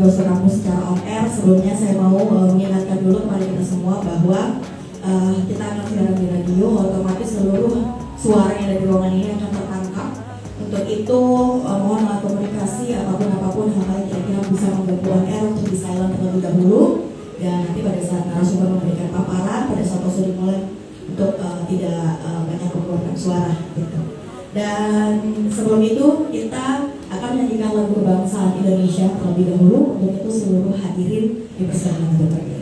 Ghost Kampus secara on air. Sebelumnya saya mau mengingatkan dulu kepada kita semua bahwa kita akan siaran di radio, otomatis seluruh suara yang ada di ruangan ini akan tertangkap. Untuk itu mohon alat komunikasi apapun hal-hal yang kira-kira bisa mengganggu on air untuk di silent terlebih dahulu, dan nanti pada saat narasumber memberikan paparan pada saat proses dimulai untuk tidak banyak mengeluarkan suara gitu. Dan sebelum itu kita akan menyanyikan lagu kebangsaan Indonesia terlebih dahulu. Untuk itu seluruh hadirin dipersilakan untuk berdiri.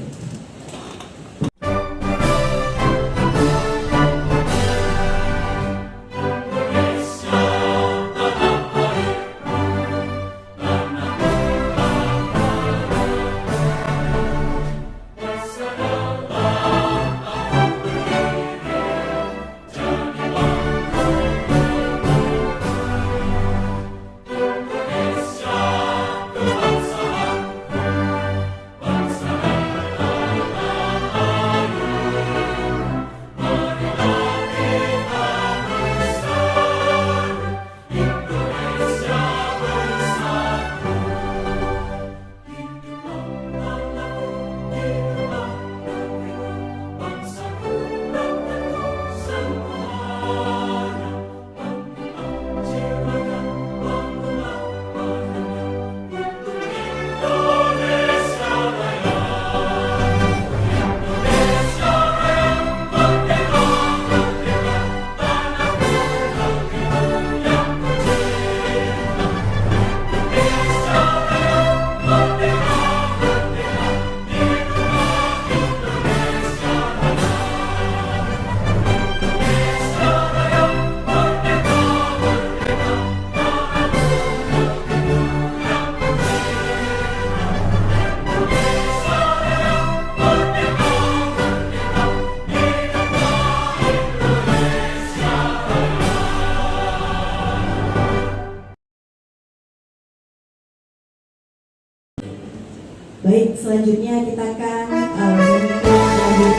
Baik, selanjutnya kita akan menyanyikan lagu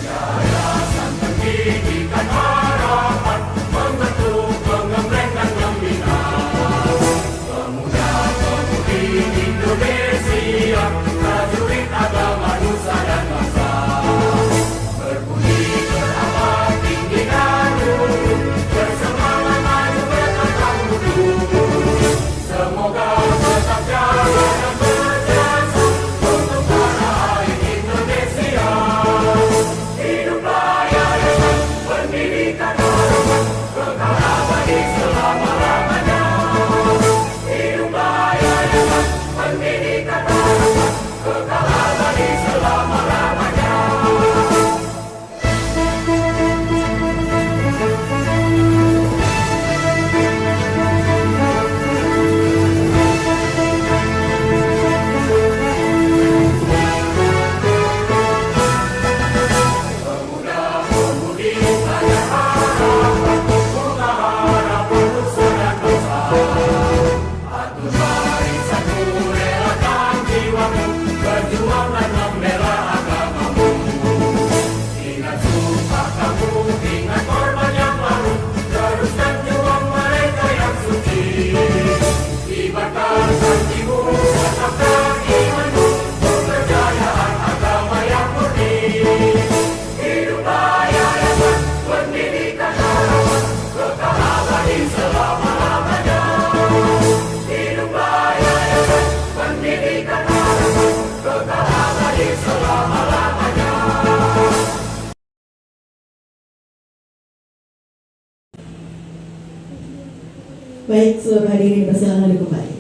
Yayasan Pendidikan Harapan membentuk, mengembleng dan membina pemuda-pemudi Indonesia, prajurit agama nusa dan bangsa. Berbudi beramal tinggi dan luhur, bersemangat maju berkembang mutu. Semoga tetap jaga dan berjasa untuk tanah air Indonesia. Hiduplah Yayasan Pendidikan Harapan, kekal abadi selama-lamanya. Hiduplah Yayasan Pendidikan Harapan, kekal abadi selama-lamanya. Pemuda-pemudi Banjar Harapan, bunga harapan nusa dan bangsa. Atur barisan relakan jiwamu, berjuang dan membela agamamu. Ingat sumpah kamu, ingat korban yang lalu, teruskan juang mereka yang suci. Kibarkan janjimu, tetapkan imanmu, kepercayaan agama yang murni. Hiduplah Yayasan Pendidikan Harapan, kekal abadi selama-lamanya. Hiduplah Yayasan Pendidikan Harapan, kekal abadi selama-lamanya. Baik, seluruh hadirin dipersilakan kembali.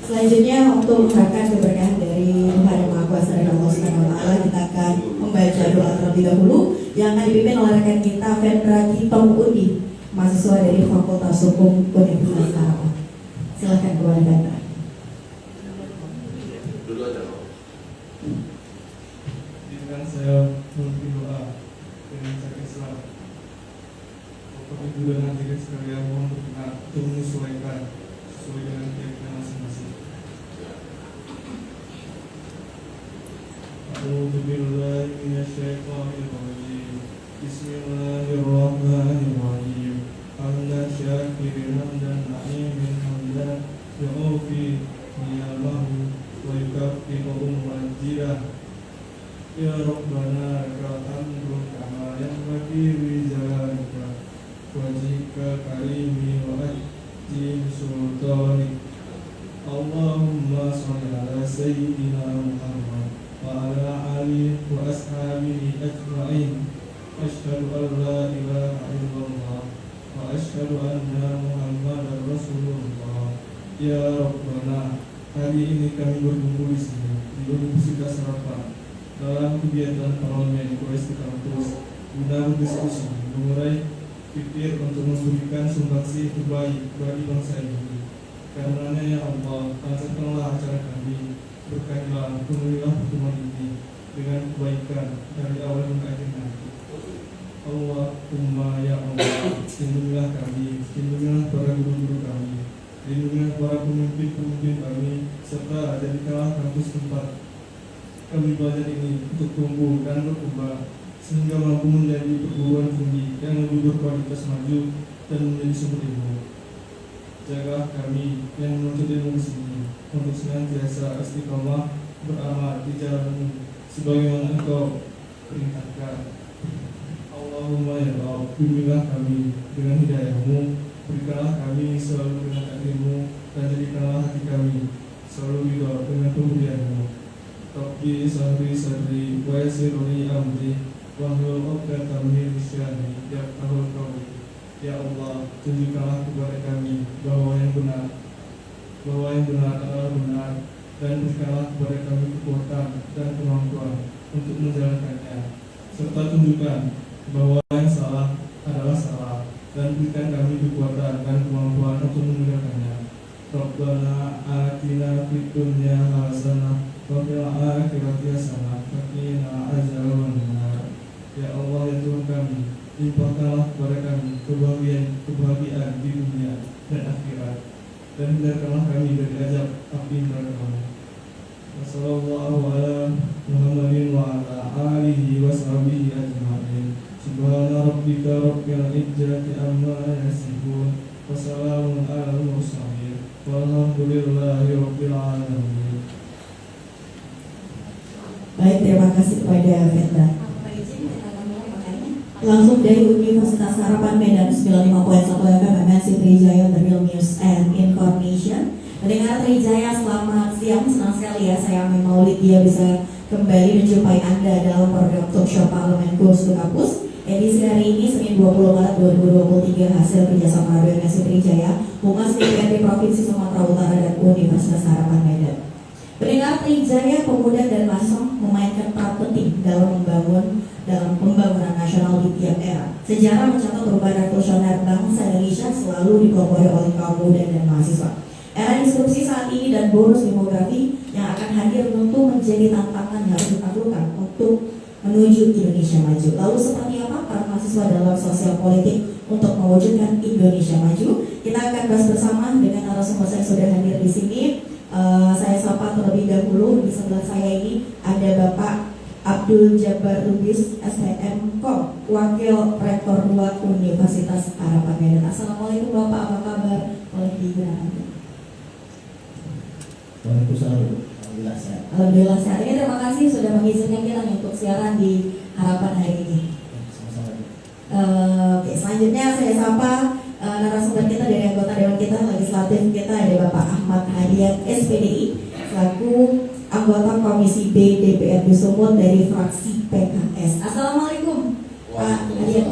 Selanjutnya untuk mengharapkan keberkahan dari Tuhan Yang Maha Kuasa dan Allah Subhanahu wa Ta'ala, kita akan membaca doa terlebih dahulu yang akan dipimpin oleh rekan kita Vendra Kitong Udi, mahasiswa dari Fakultas Hukum Universitas Harapan. Silakan kepada Vendra. Izinkan saya memberi doa dengan sakit selamat. Bapak Ibu dan hadirin sekalian, mohon berkenan untuk menyesuaikan sesuai dengan keyakinan masing-masing. A'udzu billahi minasyaitonir rajim. Bismillahirrahmanirrahim. wajhikal karimi wa ajim sultanik. Allahumma sholli ala sayyidina Muhammad wa ala alihi wa ashabihi ajma'in. Asyhadu an la ilaha illallah wa asyhadu anna Muhammadar Rasulullah. Ya Rabbana, hari ini kami berkumpul di sini di Universitas Harapan dalam kegiatan parlemen Quraisy Kampus guna berdiskusi mengurai fikir untuk memberikan sumbangsih terbaik bagi bangsa ini. Karenanya ya Allah, lancarkanlah acara kami, berkahilah, penuhilah pertemuan ini dengan kebaikan dari awal hingga akhir nanti. Allahumma ya Allah, lindungilah kami, lindungilah para guru-guru kami, lindungilah para pemimpin-pemimpin kami, serta jadikanlah kampus tempat kami belajar ini untuk tumbuh dan berkembang sehingga mampu menjadi perguruan tinggi yang lebih berkualitas, maju dan menjadi sumber ilmu. Jagalah kami yang menuntut ilmu di sini untuk senantiasa istiqomah beramal di jalan sebagaimana Engkau perintahkan. Allahumma ya Allah, bimbinglah kami dengan hidayah-Mu, berikanlah kami selalu dengan takdir-Mu, dan jadikanlah hati kami selalu ridha dengan pemberian-Mu. Rabbi sahri sadri wa yassir li amri wahlul 'uqdatam min lisani yafqahul qawli. Ya Allah, tunjukkanlah kepada kami bahwa yang benar adalah benar, dan berikanlah kepada kami kekuatan dan kemampuan untuk menjalankannya, serta tunjukkan bahwa yang salah adalah salah, dan berikan kami kekuatan dan kemampuan untuk meninggalkannya. Rabbana atina fid dunya hasanah wa fil akhirati hasanah wa qina adzabannar. Ya Allah, ya Tuhan kami, limpahkanlah kepada kami kebahagiaan di dunia dan akhirat, dan hindarkanlah kami dari azab api neraka. Wassallallahu ala Muhammadin wa ala alihi wa sahbihi ajma'in. Subhana rabbika rabbil izzati amma yasifun, wa salamun alal mursalin, walhamdulillahi rabbil alamin. Baik, terima kasih kepada Fenda. Langsung dari Universitas Harapan Medan 95.1 FM MNC Trijaya, The Real News and Information. Mendengar Trijaya, selamat siang. Senang sekali ya saya Amin Maulid dia bisa kembali menjumpai Anda dalam program Talk Show Parlemen Kurs to Kampus. Edisi hari ini Senin 20 Maret 2023 hasil kerjasama Radio MNC Trijaya, Humas DPRD Provinsi Sumatera Utara dan Universitas Harapan Medan. Pendengar Trijaya, pemuda dan mahasiswa memainkan peran penting dalam pembangunan nasional di tiap era. Sejarah mencatat perubahan revolusioner bangsa Indonesia selalu dipelopori oleh kaum muda dan mahasiswa. Era disrupsi saat ini dan bonus demografi yang akan hadir tentu menjadi tantangan yang harus ditaklukkan untuk menuju Indonesia maju. Lalu seperti apa para mahasiswa dalam sosial politik untuk mewujudkan Indonesia maju? Kita akan bahas bersama dengan narasumber saya sudah hadir di sini. Saya sapa terlebih dahulu. Di sebelah saya ini ada Bapak Abdul Jabbar Lubis, STM Kom, Wakil Rektor 2 Universitas Harapan Medan. Assalamualaikum Bapak, apa kabar? Boleh digunakan. Waalaikumsalam. Alhamdulillah sehat. Alhamdulillah sehat. Terima kasih sudah mengizinkan kita untuk siaran di Harapan hari ini. Sama-sama. Oke, selanjutnya saya sapa narasumber kita dari anggota Dewan kita legislatif kita, ada Bapak Ahmad Hadiat SPDI selaku anggota Komisi B DPRD Sumut dari fraksi PKS. Assalamualaikum Pak Hadiat.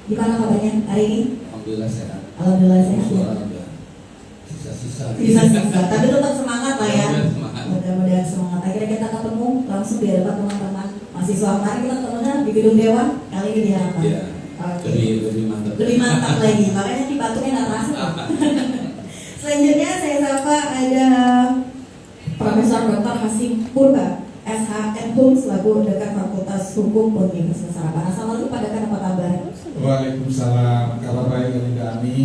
Gimana kabarnya hari ini? Alhamdulillah sehat. Alhamdulillah sehat. Sisa-sisa. Tapi tetap semangat lah ya. Semangat. Mudah-mudahan semangat. Akhirnya kita ketemu langsung di hadapan teman-teman mahasiswa. Mari kita ketemunya di gedung Dewan kali ini di harapan. Iya. Oke. Lebih mantap. Lebih mantap lagi. Makanya di batunya nggak terasa. Selanjutnya saya sapa ada Profesor Dr. Hasim Purba, SHM Hum selaku Dekan Fakultas Hukum Universitas Harapan. Assalamualaikum Pak Dekan, apa kabar? Waalaikumsalam, kabar baik dari kami,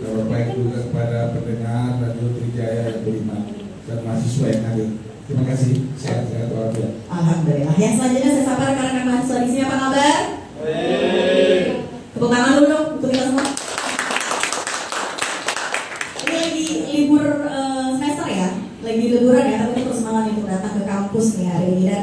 kabar baik juga kepada pendengar Radio Trijaya yang beriman dan mahasiswa yang hadir. Terima kasih, sehat-sehat walafiat. Alhamdulillah. Yang selanjutnya saya sapa rekan-rekan mahasiswa di sini, apa kabar? Baik. Tepuk tangan dulu dong untuk kita semua. Ini lagi libur semester ya, lagi liburan ya, tapi terus semangat untuk datang ke kampus nih hari ini. Dan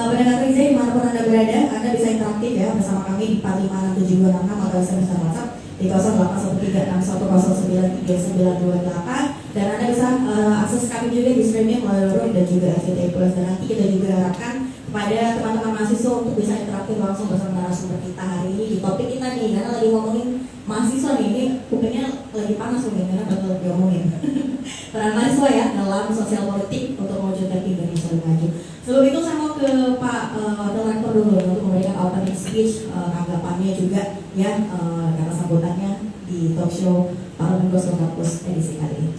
pendengar Trijaya dimanapun Anda berada, Anda bisa interaktif ya bersama kami di 4567266 atau SMS dan WhatsApp di 081361093928, dan Anda bisa akses kami juga di streaming melalui dan juga RCTI Plus. Dan nanti kita juga harapkan kepada teman-teman mahasiswa untuk bisa interaktif langsung bersama narasumber kita hari ini di topik kita nih, karena lagi ngomongin mahasiswa nih, ini kupingnya lagi panas mungkin karena bakal diomongin peran mahasiswa ya dalam sosial politik untuk mewujudkan Indonesia lebih maju. Sebelum itu saya mau ke Pak Direktur dulu untuk memberikan opening speech, tanggapannya juga ya, kata sambutannya di talk show Parlemen Goslo Kampus edisi kali ini.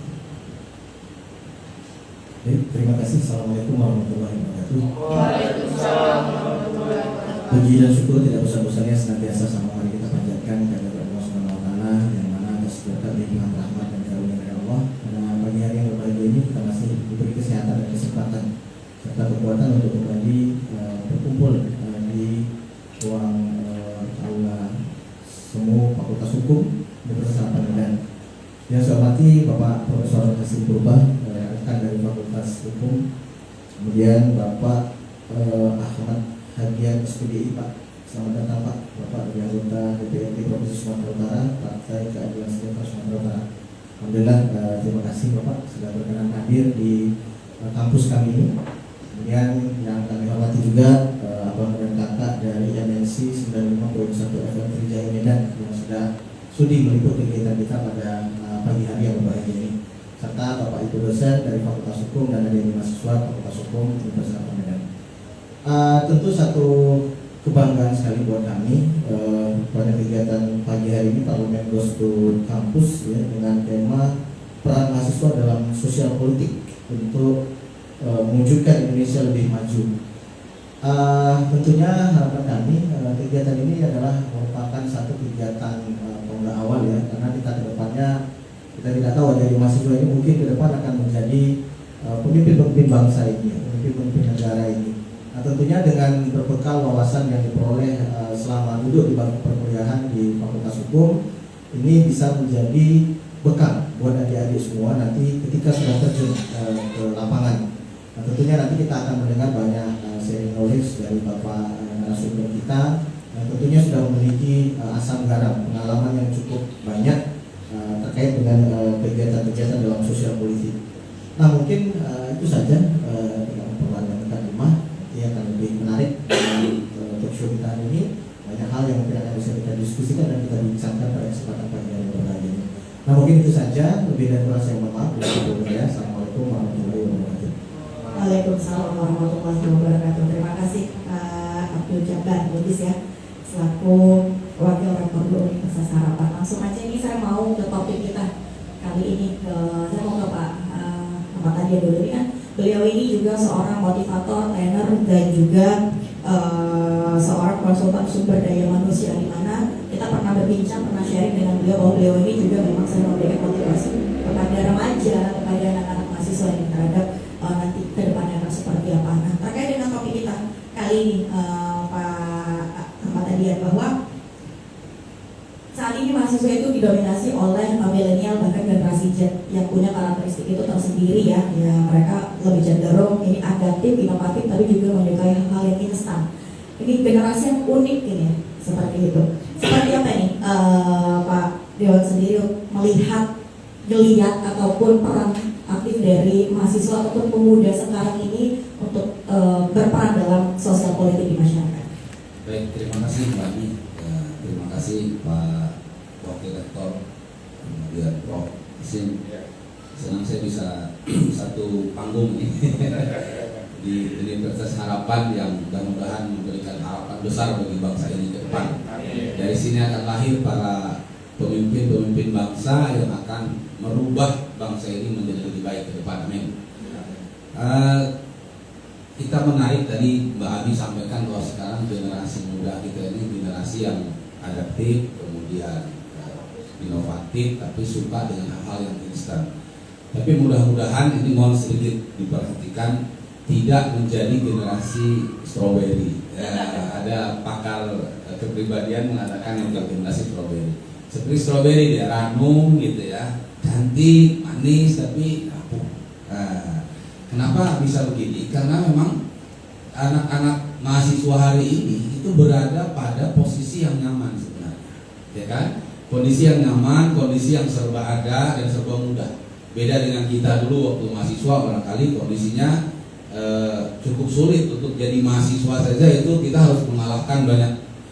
Terima kasih. Assalamualaikum warahmatullahi wabarakatuh. Waalaikumsalam warahmatullahi wabarakatuh. Puji dan syukur tidak bosan-bosannya senantiasa sama mari kita panjatkan kepada Allah Subhanahu wa taala yang mana atas berkat limpahan rahmat dan karunia dari Allah. Pada pagi hari yang berbahagia ini kita masih diberi kesehatan dan kesempatan serta kekuatan untuk kembali berkumpul di ruang aula semu Fakultas Hukum Universitas Medan. Yang saya hormati Bapak Profesor Hasim Purba, rekan dari Fakultas Hukum, kemudian Bapak Ahmad Hadian SPDI, Pak. Selamat datang Pak, Bapak dari anggota DPRD Provinsi Sumatera Utara, Partai Keadilan Sejahtera Sumatera Utara. Alhamdulillah, terima kasih Bapak sudah berkenan hadir di kampus kami ini. Kemudian yang kami hormati juga abang dan kakak dari MNC 95.1 FM Trijaya Medan yang sudah sudi meliput kegiatan kita pada pagi hari yang berbahagia ini, serta Bapak Ibu dosen dari Fakultas Hukum dan dari mahasiswa Fakultas Hukum Universitas Medan. Tentu satu kebanggaan sekali buat kami pada kegiatan pagi hari ini Parlemen Goslo Kampus ya, dengan tema peran mahasiswa dalam sosial politik untuk mewujudkan Indonesia lebih maju. Tentunya harapan kami kegiatan ini adalah merupakan satu kegiatan tonggak awal ya, karena kita kedepannya kita tidak tahu dari mahasiswa ini mungkin ke depan akan menjadi pemimpin-pemimpin bangsa ini, pemimpin-pemimpin negara ini. Nah tentunya dengan berbekal wawasan yang diperoleh selama duduk di bangku perkuliahan di Fakultas Hukum, ini bisa menjadi bekal buat adik-adik semua nanti ketika sudah terjun ke lapangan. Nah tentunya nanti kita akan mendengar banyak sharing knowledge dari Bapak narasumber kita yang tentunya sudah memiliki asam garam, pengalaman yang cukup banyak terkait dengan kegiatan-kegiatan dalam sosial politik. Nah mungkin itu saja dengan perbanyak rumah yang akan lebih menarik dari talk show kita hari ini. Banyak hal yang mungkin akan bisa kita diskusikan dan kita bincangkan pada kesempatan pagi hari yang berbahagia ini. Nah mungkin itu saja, lebih dan kurang saya mohon maaf. Assalamualaikum warahmatullahi wabarakatuh. Waalaikumsalam warahmatullahi wabarakatuh. Terima kasih Pak Abdul Jabbar Lubis ya, selaku Wakil Rektor Universitas Harapan. Langsung aja ini saya mau ke topik kita kali ini. Saya mau ke Pak Ahmad Hadian dulu. Ini kan beliau ini juga seorang motivator, trainer, dan juga seorang konsultan sumber daya manusia, di mana kita pernah berbincang, pernah sharing dengan beliau bahwa beliau ini juga memang sering memberikan motivasi kepada remaja, kepada anak-anak mahasiswa yang terhadap nanti ke depannya akan seperti apa. Nah terkait dengan topik kita kali ini Pak Ahmad Hadian, bahwa saat ini mahasiswa itu didominasi oleh milenial bahkan generasi Z yang punya karakteristik itu tersendiri ya. Ya mereka lebih cenderung ini adaptif, inovatif, tapi juga menyukai hal-hal yang instan. Ini generasi yang unik ini ya, seperti itu. Seperti apa nih Pak Dewan sendiri melihat, geliat ataupun peran aktif dari mahasiswa ataupun pemuda sekarang ini untuk berperan dalam sosial politik di masyarakat? Baik, terima kasih Mbak Ani. Terima kasih Pak Wakil Rektor, kemudian Prof. Hasim. Senang saya bisa satu panggung ini di Universitas Harapan yang mudah-mudahan memberikan harapan besar bagi bangsa ini ke depan. Dari sini akan lahir para pemimpin-pemimpin bangsa yang akan merubah bangsa ini menjadi lebih baik ke depan. Amin. Kita menarik tadi Mbak Abi sampaikan bahwa sekarang generasi muda kita ini generasi yang adaptif, kemudian inovatif, tapi suka dengan hal-hal yang instan. Tapi mudah-mudahan ini mohon sedikit diperhatikan, tidak menjadi generasi strawberry. Ada pakar kepribadian mengatakan yang generasi strawberry. Seperti strawberry dia ranum gitu ya, cantik, manis, tapi rapuh. Kenapa bisa begini? Karena memang anak-anak mahasiswa hari ini itu berada pada posisi yang nyaman sebenarnya, ya kan? Kondisi yang nyaman, kondisi yang serba ada dan serba mudah. Beda dengan kita dulu waktu mahasiswa, barangkali kondisinya cukup sulit untuk jadi mahasiswa saja, itu kita harus mengalahkan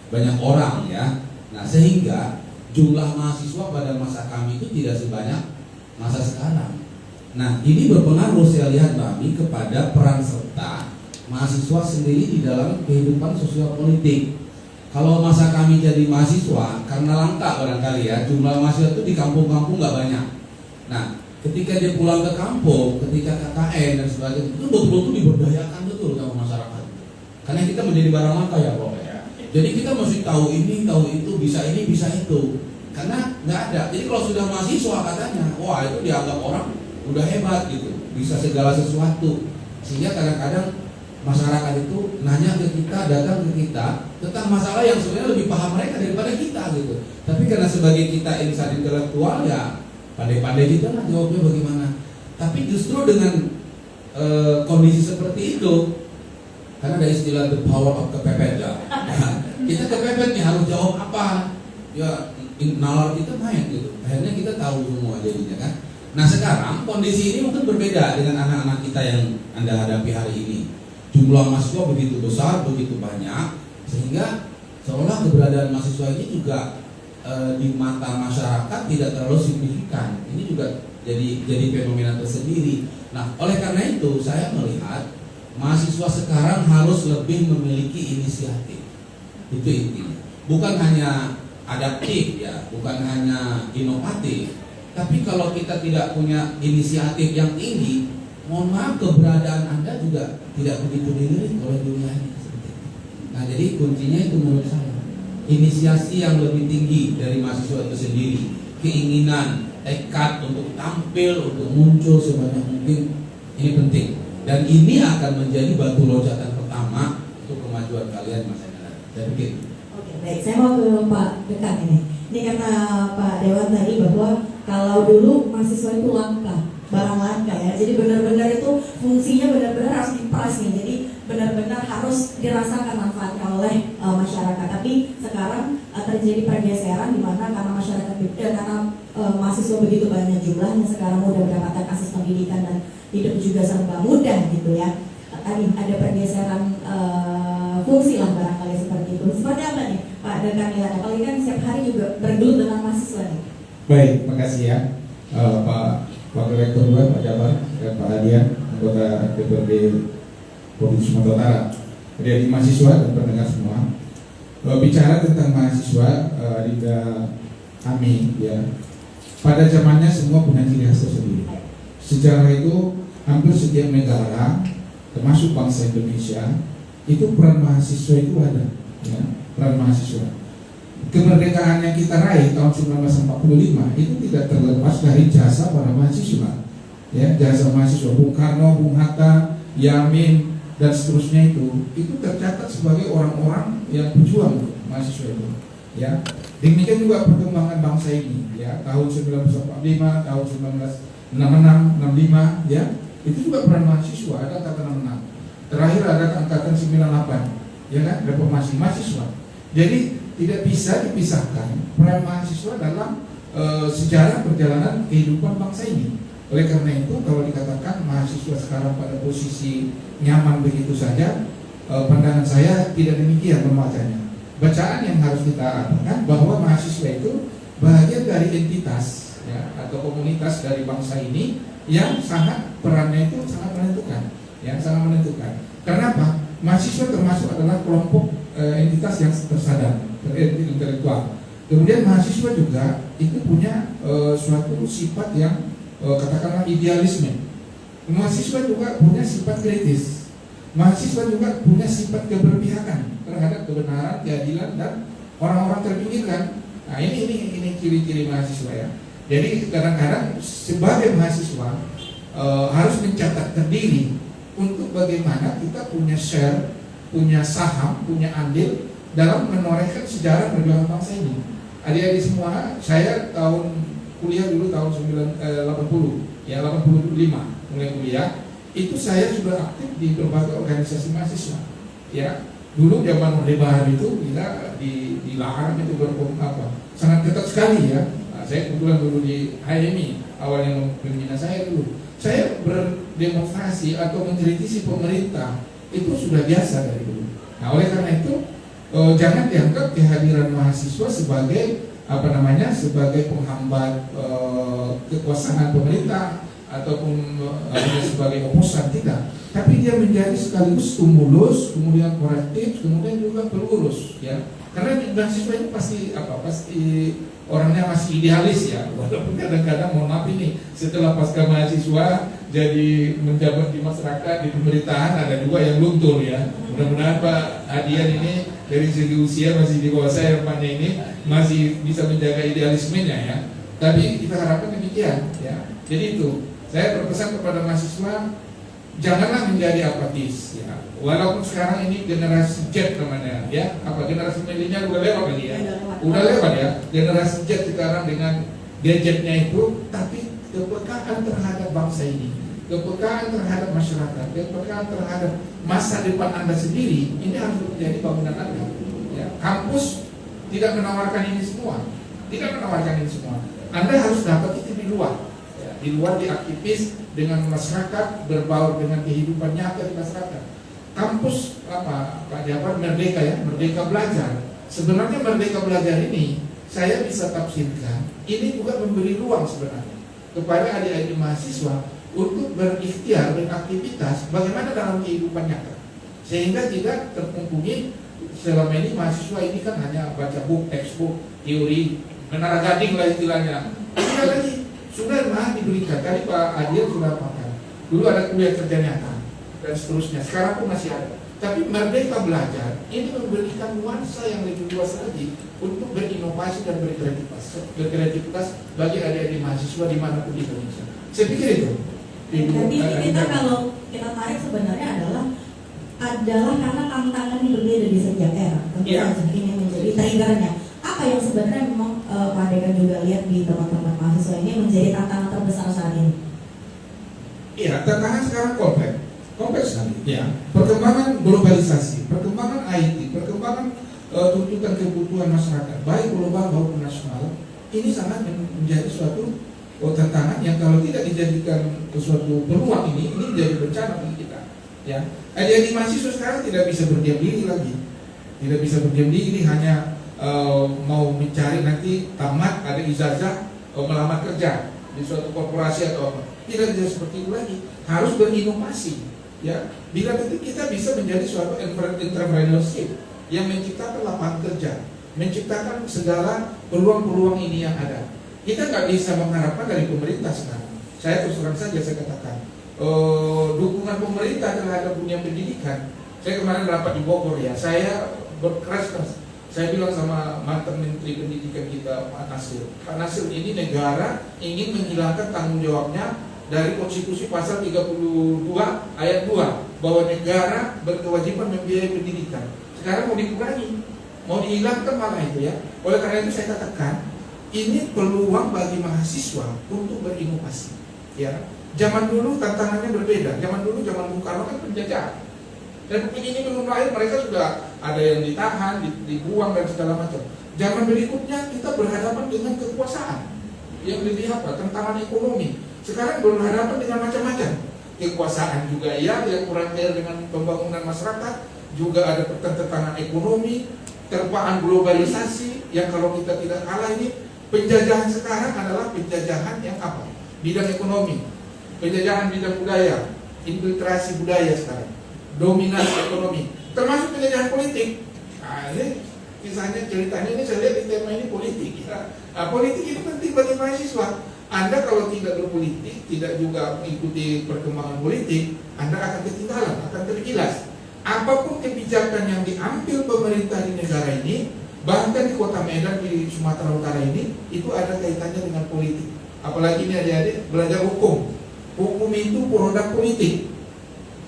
banyak orang ya. Nah, sehingga jumlah mahasiswa pada masa kami itu tidak sebanyak masa sekarang. Nah, ini berpengaruh saya lihat kami kepada peran serta mahasiswa sendiri di dalam kehidupan sosial politik. Kalau masa kami jadi mahasiswa, karena langka barangkali ya, jumlah mahasiswa itu di kampung-kampung nggak banyak. Nah, ketika dia pulang ke kampung, ketika KKN dan sebagainya, itu betul-betul diberdayakan betul sama masyarakat. Karena kita menjadi barang langka ya Pak ya. Jadi kita mesti tahu ini, tahu itu, bisa ini, bisa itu. Karena nggak ada. Jadi kalau sudah mahasiswa katanya, wah itu dianggap orang udah hebat gitu, bisa segala sesuatu. Sehingga kadang-kadang masyarakat itu nanya ke kita, datang ke kita tentang masalah yang sebenarnya lebih paham mereka daripada kita gitu. Tapi karena sebagai kita insan intelektual ya pandai-pandai kita lah jawabnya bagaimana. Tapi justru dengan kondisi seperti itu, karena ada istilah the power of kepepet ya. Nah, kita kepepet nih harus jawab apa? Ya nalar kita main gitu. Akhirnya kita tahu semua jadinya kan. Nah sekarang kondisi ini mungkin berbeda dengan anak-anak kita yang Anda hadapi hari ini. Jumlah mahasiswa begitu besar, begitu banyak, sehingga seolah keberadaan mahasiswa ini juga di mata masyarakat tidak terlalu signifikan. Ini juga jadi fenomena tersendiri. Nah, oleh karena itu saya melihat mahasiswa sekarang harus lebih memiliki inisiatif. Itu intinya. Bukan hanya adaptif ya, bukan hanya inovatif. Tapi kalau kita tidak punya inisiatif yang tinggi, mohon maaf keberadaan Anda juga tidak begitu dilirik oleh dunia ini. Nah, jadi kuncinya itu menurut saya inisiasi yang lebih tinggi dari mahasiswa itu sendiri, keinginan, tekad untuk tampil, untuk muncul sebanyak mungkin, ini penting. Dan ini akan menjadi batu loncatan pertama untuk kemajuan kalian masa depan. Saya pikir. Oke, baik. Saya mau ke Pak Dekan ini. Ini kata Pak Dewan tadi bahwa kalau dulu mahasiswa itu langka, barang langka ya. Jadi benar-benar itu fungsinya benar-benar harus diperas nih. Jadi benar-benar harus dirasakan manfaatnya oleh masyarakat. Tapi sekarang terjadi pergeseran di mana karena masyarakat karena mahasiswa begitu banyak jumlahnya sekarang udah mendapatkan akses pendidikan dan hidup juga serba mudah gitu ya. Tadi ada pergeseran fungsi lah barangkali seperti itu. Seperti apa nih Pak Dekan Milana? Kalau kan setiap hari juga bergelut dengan mahasiswa nih. Baik, makasih ya Pak Direktur juga, Pak Jabar, dan Pak Adian, anggota DPRD Provinsi Sumatera Utara, adik-adik mahasiswa dan pendengar semua. Bicara tentang mahasiswa di kami ya, pada zamannya semua punya ciri khas tersendiri. Sejarah itu hampir setiap negara, termasuk bangsa Indonesia, itu peran mahasiswa itu ada, ya, peran mahasiswa. Kemerdekaan yang kita raih tahun 1945 itu tidak terlepas dari jasa para mahasiswa, ya, jasa mahasiswa Bung Karno, Bung Hatta, Yamin dan seterusnya itu tercatat sebagai orang-orang yang berjuang mahasiswa itu, ya. Demikian juga perkembangan bangsa ini, ya, tahun 1945, tahun 1966, 65, ya, itu juga peran mahasiswa. Ada angkatan 66, terakhir ada angkatan 98, ya kan, reformasi mahasiswa. Jadi tidak bisa dipisahkan peran mahasiswa dalam sejarah perjalanan kehidupan bangsa ini. Oleh karena itu, kalau dikatakan mahasiswa sekarang pada posisi nyaman begitu saja, pandangan saya tidak demikian memacanya. Bacaan yang harus kita artikan bahwa mahasiswa itu bagian dari entitas, ya, atau komunitas dari bangsa ini yang sangat perannya itu sangat menentukan, ya, sangat menentukan. Kenapa? Mahasiswa termasuk adalah kelompok entitas yang tersadar, intelektual. Kemudian mahasiswa juga itu punya suatu sifat yang katakanlah idealisme. Mahasiswa juga punya sifat kritis. Mahasiswa juga punya sifat keberpihakan terhadap kebenaran, keadilan dan orang-orang terpinggirkan. Nah, ini ciri-ciri mahasiswa ya. Jadi kadang-kadang sebagai mahasiswa harus mencatatkan diri untuk bagaimana kita punya share, punya saham, punya andil dalam menorehkan sejarah perjuangan bangsa ini. Adik-adik semua, saya tahun kuliah dulu tahun 80, ya 85 mulai kuliah, itu saya sudah aktif di berbagai organisasi mahasiswa. Ya, dulu zaman Orde Baru itu kita di Lahar itu sangat ketat sekali ya. Nah, saya kebetulan dulu di HMI, awalnya pembina saya dulu. Saya berdemonstrasi atau mengkritisi pemerintah itu sudah biasa dari dulu. Nah, oleh karena itu jangan dianggap kehadiran mahasiswa sebagai sebagai penghambat kekuasaan pemerintah ataupun sebagai oposan, tidak. Tapi dia menjadi sekaligus stimulus, kemudian korektif, kemudian juga pelurus, ya. Karena mahasiswa ini pasti orangnya masih idealis ya, walaupun kadang-kadang mohon maaf ini setelah pasca mahasiswa jadi menjabat di masyarakat, di pemerintahan ada juga yang luntur ya. Mudah-mudahan Pak Adian ini dari segi usia masih di bawah saya, rupanya ini masih bisa menjaga idealismenya ya. Tapi kita harapkan demikian ya. Jadi itu saya berpesan kepada mahasiswa, janganlah menjadi apatis ya. Walaupun sekarang ini generasi Z namanya ya, generasi milenial udah lewat lagi ya. Udah lewat ya. Generasi Z sekarang dengan gadgetnya itu, tapi kepekaan terhadap bangsa ini, kepekaan terhadap masyarakat, kepekaan terhadap masa depan Anda sendiri, ini harus menjadi bangunan Anda. Ya, kampus tidak menawarkan ini semua. Tidak menawarkan ini semua. Anda harus dapat itu di luar. Ya, di luar, di aktivis dengan masyarakat, berbaur dengan kehidupan nyata di masyarakat. Kampus Pak Jabar merdeka ya, merdeka belajar. Sebenarnya merdeka belajar ini saya bisa tafsirkan, ini juga memberi ruang sebenarnya kepada adik-adik mahasiswa untuk berikhtiar, beraktivitas bagaimana dalam kehidupan nyata, sehingga tidak terkungkungi selama ini mahasiswa ini kan hanya baca buku, textbook, teori, menara gading lah istilahnya. Tidak lagi, sudah diberikan. Tadi Pak Adian sudah makan. Dulu ada kuliah kerja nyata dan seterusnya. Sekarang pun masih ada. Tapi merdeka belajar ini memberikan nuansa yang lebih luas lagi untuk berinovasi dan berkreativitas bagi adik-adik mahasiswa dimanapun di Indonesia. Saya pikir itu. Tapi kita kalau kita tarik sebenarnya adalah karena tantangan yang berbeda di setiap era. Tentu saja ini menjadi triggernya. Apa yang sebenarnya memang Pak Dekan juga lihat di teman-teman mahasiswa ini menjadi tantangan terbesar saat ini? Iya, tantangan sekarang kompleks sekali. Ya. Perkembangan globalisasi, perkembangan IT, perkembangan tuntutan kebutuhan masyarakat, baik global maupun nasional, ini sangat menjadi suatu tantangan yang kalau tidak dijadikan suatu peluang ini menjadi bencana bagi kita. Ya, adik-adik mahasiswa sekarang tidak bisa berdiam diri lagi, tidak bisa berdiam diri hanya mau mencari nanti tamat ada ijazah melamar kerja di suatu korporasi atau apa. Tidak bisa seperti itu lagi, harus berinovasi. Ya, bila nanti kita bisa menjadi suatu entrepreneurship yang menciptakan lapangan kerja, menciptakan segala peluang-peluang ini yang ada. Kita nggak bisa mengharapkan dari pemerintah sekarang. Saya terus terang saja saya katakan, dukungan pemerintah terhadap dunia pendidikan. Saya kemarin rapat di Bogor ya, saya berkeras-keras. Saya bilang sama mantan Menteri Pendidikan kita Pak Nasir, Pak Nasir, ini negara ingin menghilangkan tanggung jawabnya dari konstitusi pasal 32 ayat 2 bahwa negara berkewajiban membiayai pendidikan. Sekarang mau dikurangi, mau dihilangkan malah itu ya. Oleh karena itu saya katakan ini peluang bagi mahasiswa untuk berinovasi. Ya, zaman dulu tantangannya berbeda. Zaman dulu zaman Bung Karno kan penjajah. Dan ini belum lahir mereka sudah ada yang ditahan, dibuang dan segala macam. Zaman berikutnya kita berhadapan dengan kekuasaan yang lebih tantangan ekonomi. Sekarang berhadapan dengan macam-macam kekuasaan juga ya, yang kurang care dengan pembangunan masyarakat, juga ada pertentangan ekonomi, terpaan globalisasi yang kalau kita tidak kalah ini. Penjajahan sekarang adalah penjajahan yang apa? Bidang ekonomi, penjajahan bidang budaya, infiltrasi budaya sekarang, dominasi ekonomi, termasuk penjajahan politik. Nah, ini kisahnya, ceritanya ini saya lihat di tema ini politik. Ya. Nah, politik itu penting bagi mahasiswa. Anda kalau tidak berpolitik, tidak juga mengikuti perkembangan politik, Anda akan ketinggalan, akan tergilas. Apapun kebijakan yang diambil pemerintah di negara ini, bahkan di kota Medan, di Sumatera Utara ini, itu ada kaitannya dengan politik. Apalagi ini adik-adik belajar hukum. Hukum itu produk politik.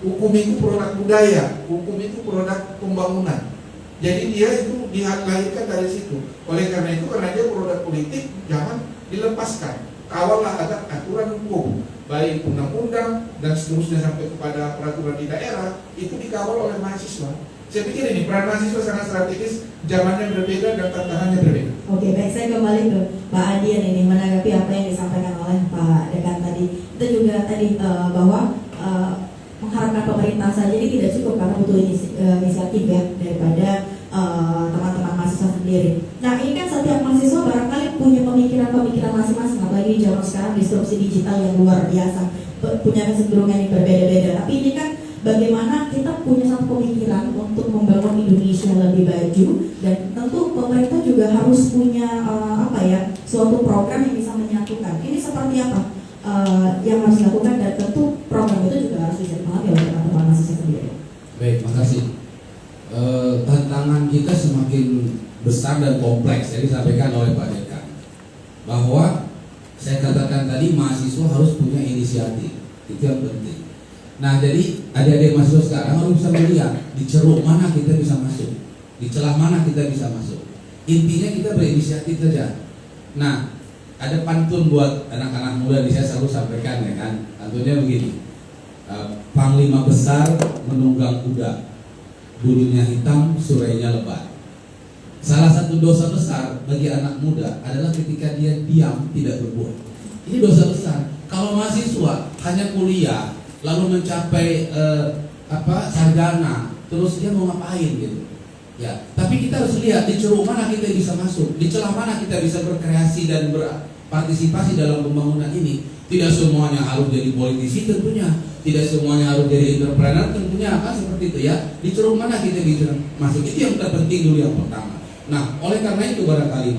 Hukum itu produk budaya. Hukum itu produk pembangunan. Jadi dia itu dilahirkan dari situ. Oleh karena itu, karena dia produk politik, jangan dilepaskan. Kawallah agar aturan hukum, baik undang-undang dan seterusnya sampai kepada peraturan di daerah, itu dikawal oleh mahasiswa. Saya pikir ini peran mahasiswa sangat strategis, zamannya berbeda dan tantangannya berbeda. Oke, baik, saya kembali ke Pak Adian ini menanggapi apa yang disampaikan oleh Pak Dekan tadi. Kita juga tadi bahwa mengharapkan pemerintah saja ini tidak cukup karena butuh inisiatif ya daripada teman-teman mahasiswa sendiri. Nah, ini kan setiap mahasiswa barangkali punya pemikiran masing-masing, apalagi zaman sekarang disrupsi digital yang luar biasa, punya kecenderungan yang berbeda-beda. Tapi ini kan bagaimana kita punya satu pemikiran untuk membangun Indonesia lebih maju, dan tentu pemerintah juga harus punya suatu program yang bisa menyatukan. Ini seperti apa yang harus dilakukan, dan tentu program itu juga harus bisa dipahami oleh teman-teman mahasiswa sendiri. Baik, makasih. Tantangan kita semakin besar dan kompleks. Jadi disampaikan oleh Pak Dekan bahwa saya katakan tadi mahasiswa harus punya inisiatif, itu yang penting. Nah, jadi adik-adik mahasiswa sekarang harus bisa melihat di ceruk mana kita bisa masuk, di celah mana kita bisa masuk. Intinya kita berinisiatif saja. Nah, ada pantun buat anak-anak muda di saya selalu sampaikan ya kan. Pantunnya begini. Panglima besar menunggang kuda, bulunya hitam, surainya lebat. Salah satu dosa besar bagi anak muda adalah ketika dia diam tidak berbuat. Ini dosa besar. Kalau mahasiswa hanya kuliah lalu mencapai sarjana, terus dia mau ngapain gitu. Ya, tapi kita harus lihat di ceruk mana kita bisa masuk, di celah mana kita bisa berkreasi dan berpartisipasi dalam pembangunan ini. Tidak semuanya harus jadi politisi tentunya, tidak semuanya harus jadi entrepreneur tentunya, kan seperti itu ya. Di ceruk mana kita bisa masuk, itu yang terpenting dulu yang pertama. Nah, oleh karena itu barangkali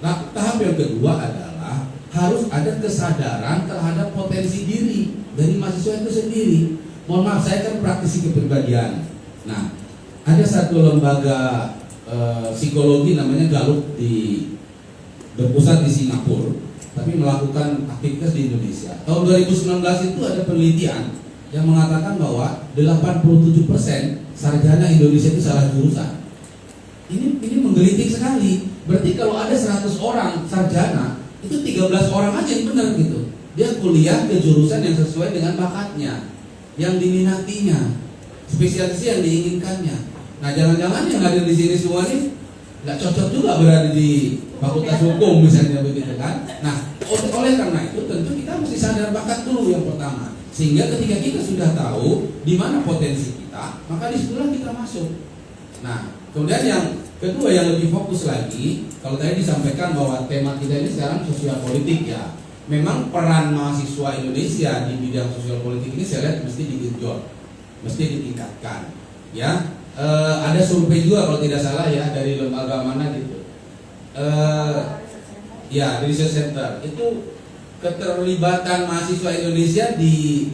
tahap yang kedua adalah harus ada kesadaran terhadap potensi diri dari mahasiswa itu sendiri. Mohon maaf, saya kan praktisi kepribadian. Nah, ada satu lembaga psikologi namanya Gallup berpusat di Singapura, tapi melakukan aktivitas di Indonesia. Tahun 2019 itu ada penelitian yang mengatakan bahwa 87% sarjana Indonesia itu salah jurusan. Ini menggelitik sekali. Berarti kalau ada 100 orang sarjana, itu 13 orang aja yang benar gitu. Dia kuliah ke jurusan yang sesuai dengan bakatnya, yang diminatinya, spesialisasi yang diinginkannya. Nah, jangan-jangan yang hadir di sini semua ini nggak cocok juga berada di fakultas hukum misalnya begitu kan. Nah, oleh karena itu tentu kita mesti sadar bakat dulu yang pertama, sehingga ketika kita sudah tahu di mana potensi kita, maka di situlah kita masuk. Nah, kemudian yang kedua yang lebih fokus lagi, kalau tadi disampaikan bahwa tema kita ini sekarang sosial politik ya, memang peran mahasiswa Indonesia di bidang sosial politik ini saya lihat mesti digenjot, mesti ditingkatkan ya. Ada survei juga kalau tidak salah ya dari lembaga mana gitu, ya Research Center, itu keterlibatan mahasiswa Indonesia di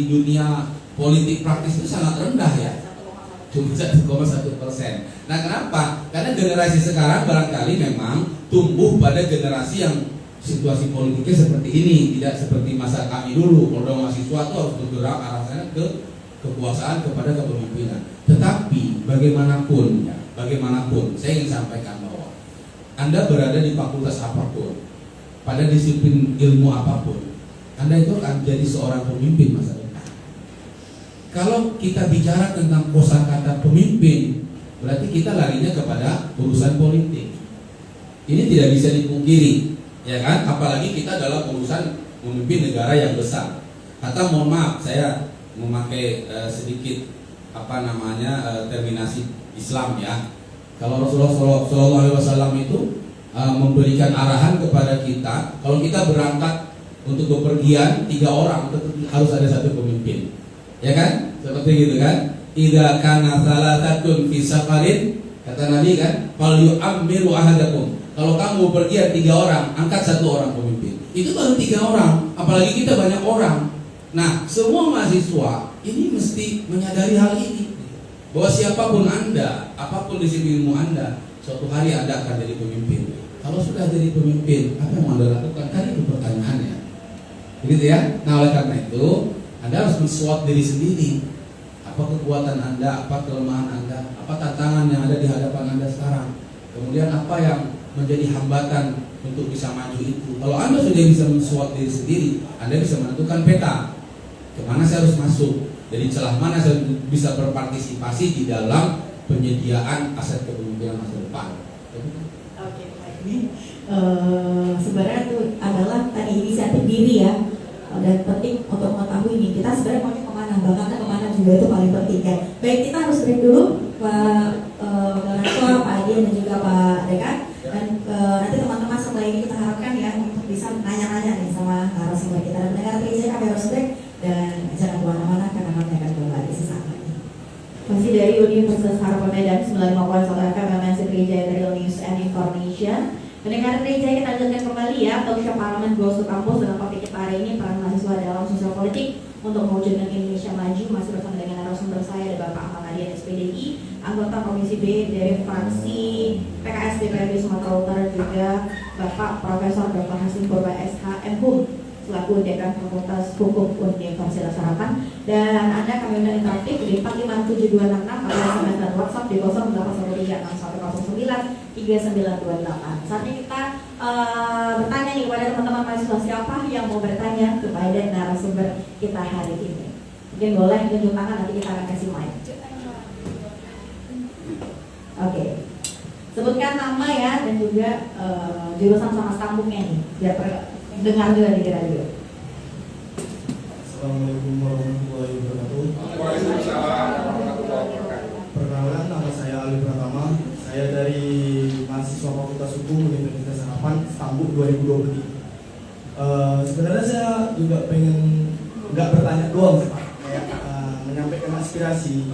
dunia politik praktis itu sangat rendah ya, cuma 1,1%. Nah, kenapa? Karena generasi sekarang barangkali memang tumbuh pada generasi yang situasi politiknya seperti ini, tidak seperti masa kami dulu. Kalau mahasiswa itu harus bergerak arah sana ke kekuasaan, kepada kepemimpinan. Tetapi bagaimanapun, saya ingin sampaikan bahwa Anda berada di fakultas apapun, pada disiplin ilmu apapun, Anda itu akan jadi seorang pemimpin masa depan. Kalau kita bicara tentang kosakata pemimpin, berarti kita larinya kepada urusan politik. Ini tidak bisa dipungkiri, ya kan? Apalagi kita dalam urusan memimpin negara yang besar. Atau mohon maaf, saya memakai sedikit terminasi Islam ya. Kalau Rasulullah SAW itu memberikan arahan kepada kita, kalau kita berangkat untuk bepergian 3 orang, harus ada satu pemimpin, ya kan? Seperti gitu kan? Idza kana salasatun fi safarin, kata Nabi kan, fal yu'ammiru ahadakum. Kalau kamu bepergian 3 orang, angkat 1 orang pemimpin. Itu baru 3 orang, apalagi kita banyak orang. Nah, semua mahasiswa ini mesti menyadari hal ini, bahwa siapapun Anda, apapun disiplin ilmu Anda, suatu hari Anda akan jadi pemimpin. Kalau sudah jadi pemimpin, apa yang mau Anda lakukan? Kan itu pertanyaannya, begitu ya. Nah, oleh karena itu Anda harus men-SWOT diri sendiri. Apa kekuatan Anda, apa kelemahan Anda, apa tantangan yang ada di hadapan Anda sekarang. Kemudian apa yang menjadi hambatan untuk bisa maju itu. Kalau Anda sudah bisa men-SWOT diri sendiri, Anda bisa menentukan peta kemana saya harus masuk. Jadi celah mana saya bisa berpartisipasi di dalam penyediaan aset kepemimpinan masa depan. Oke, baik. Ini sebenarnya itu adalah tadi inisiatif diri ya, dan penting untuk mengetahui ini kita sebenarnya mau kemana, bakatnya kemana juga itu paling penting ya. Baik, kita harus break dulu Pak Rektor, Pak Adian dan juga Pak Dekan, dan nanti teman-teman setelah ini kita harapkan ya untuk bisa nanya-nanya nih sama narasumber kita, dan dengar saja kami harus break dan jangan kemana-mana karena kami akan kembali sesaat lagi. Masih dari Universitas Harapan Medan 95.1 FM MNC Trijaya Real News and Information. Pendengar Trijaya, kita lanjutkan kembali ya talk show Parlemen Goes to Campus dengan topik kita hari ini peran mahasiswa dalam sosial politik untuk mewujudkan Indonesia maju. Masih bersama dengan narasumber saya ada Bapak Ahmad Adian SPDI, anggota Komisi B dari fraksi PKS DPRD Sumatera Utara, juga Bapak Profesor Dr. Hasim Purba SH MHum selaku Dekan Fakultas Hukum Universitas Harapan. Dan Anda kami undang interaktif di 457266 atau SMS dan WhatsApp di 081361393928. Saatnya kita bertanya nih kepada teman-teman mahasiswa, siapa yang mau bertanya kepada narasumber kita hari ini. Mungkin boleh tunjuk tangan, nanti kita akan kasih mic. Oke. Sebutkan nama ya, dan juga jurusan sama stambuknya nih, biar dengar juga di radio. Assalamualaikum warahmatullahi wabarakatuh. Waalaikumsalam warahmatullahi wabarakatuh. Perkenalkan, nama saya Ali Pratama. Saya dari mahasiswa Fakultas Hukum Universitas Harapan, Stambuk 2023. Sebenarnya saya juga pengen nggak bertanya doang, Pak, kayak menyampaikan aspirasi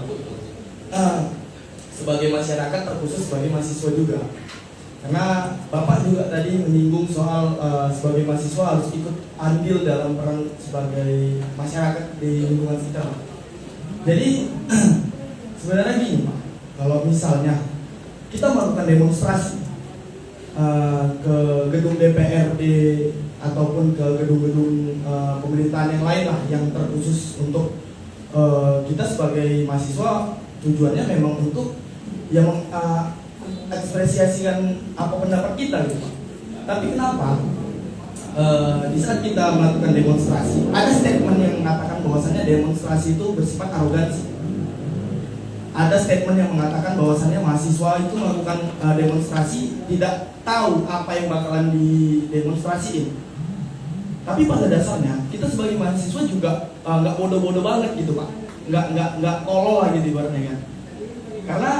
sebagai masyarakat, terkhusus sebagai mahasiswa juga. Karena Bapak juga tadi menyinggung soal sebagai mahasiswa harus ikut andil dalam peran sebagai masyarakat di lingkungan sekitar. Jadi sebenarnya gini Pak, kalau misalnya kita melakukan demonstrasi ke gedung DPRD ataupun ke gedung-gedung pemerintahan yang lain lah, yang terkhusus untuk kita sebagai mahasiswa, tujuannya memang untuk yang ekspresiasikan apa pendapat kita gitu Pak. Tapi kenapa di saat kita melakukan demonstrasi ada statement yang mengatakan bahwasannya demonstrasi itu bersifat arogansi. Ada statement yang mengatakan bahwasannya mahasiswa itu melakukan demonstrasi tidak tahu apa yang bakalan didemonstrasiin. Tapi pada dasarnya kita sebagai mahasiswa juga nggak bodoh-bodoh banget gitu Pak, nggak tolol lah gitu ibaratnya kan. Karena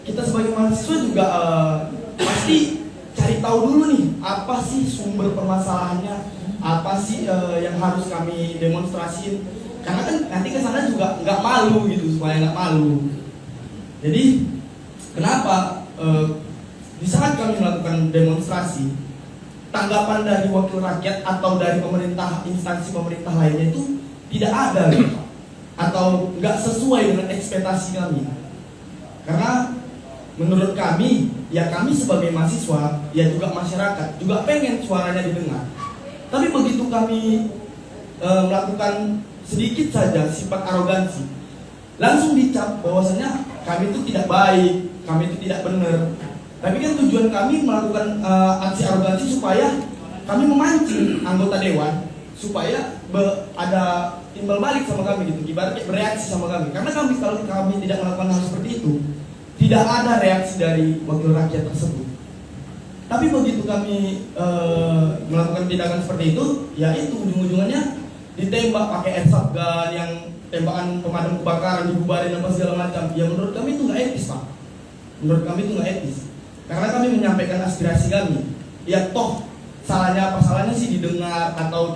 kita sebagai mahasiswa juga pasti cari tahu dulu nih apa sih sumber permasalahannya, apa sih yang harus kami demonstrasiin. Karena kan nanti ke sana juga nggak malu gitu, supaya nggak malu. Jadi kenapa di saat kami melakukan demonstrasi, tanggapan dari wakil rakyat atau dari pemerintah, instansi pemerintah lainnya itu tidak ada gitu, atau nggak sesuai dengan ekspektasi kami. Karena menurut kami, ya kami sebagai mahasiswa, ya juga masyarakat, juga pengen suaranya didengar. Tapi begitu kami melakukan sedikit saja sifat arogansi, langsung dicap bahwasanya kami itu tidak baik, kami itu tidak benar. Tapi kan tujuan kami melakukan aksi arogansi supaya kami memancing anggota dewan supaya ada timbal balik sama kami gitu, ibaratnya bereaksi sama kami. Karena kalau kami tidak melakukan hal seperti itu, tidak ada reaksi dari wakil rakyat tersebut. Tapi begitu kami melakukan tindakan seperti itu, ya itu ujung-ujungannya ditembak pakai airsoft gun, yang tembakan pemadam kebakaran, dibubarin apa segala macam. Ya menurut kami itu nggak etis Pak. Menurut kami itu nggak etis. Karena kami menyampaikan aspirasi kami. Ya toh salahnya apa salahnya sih didengar atau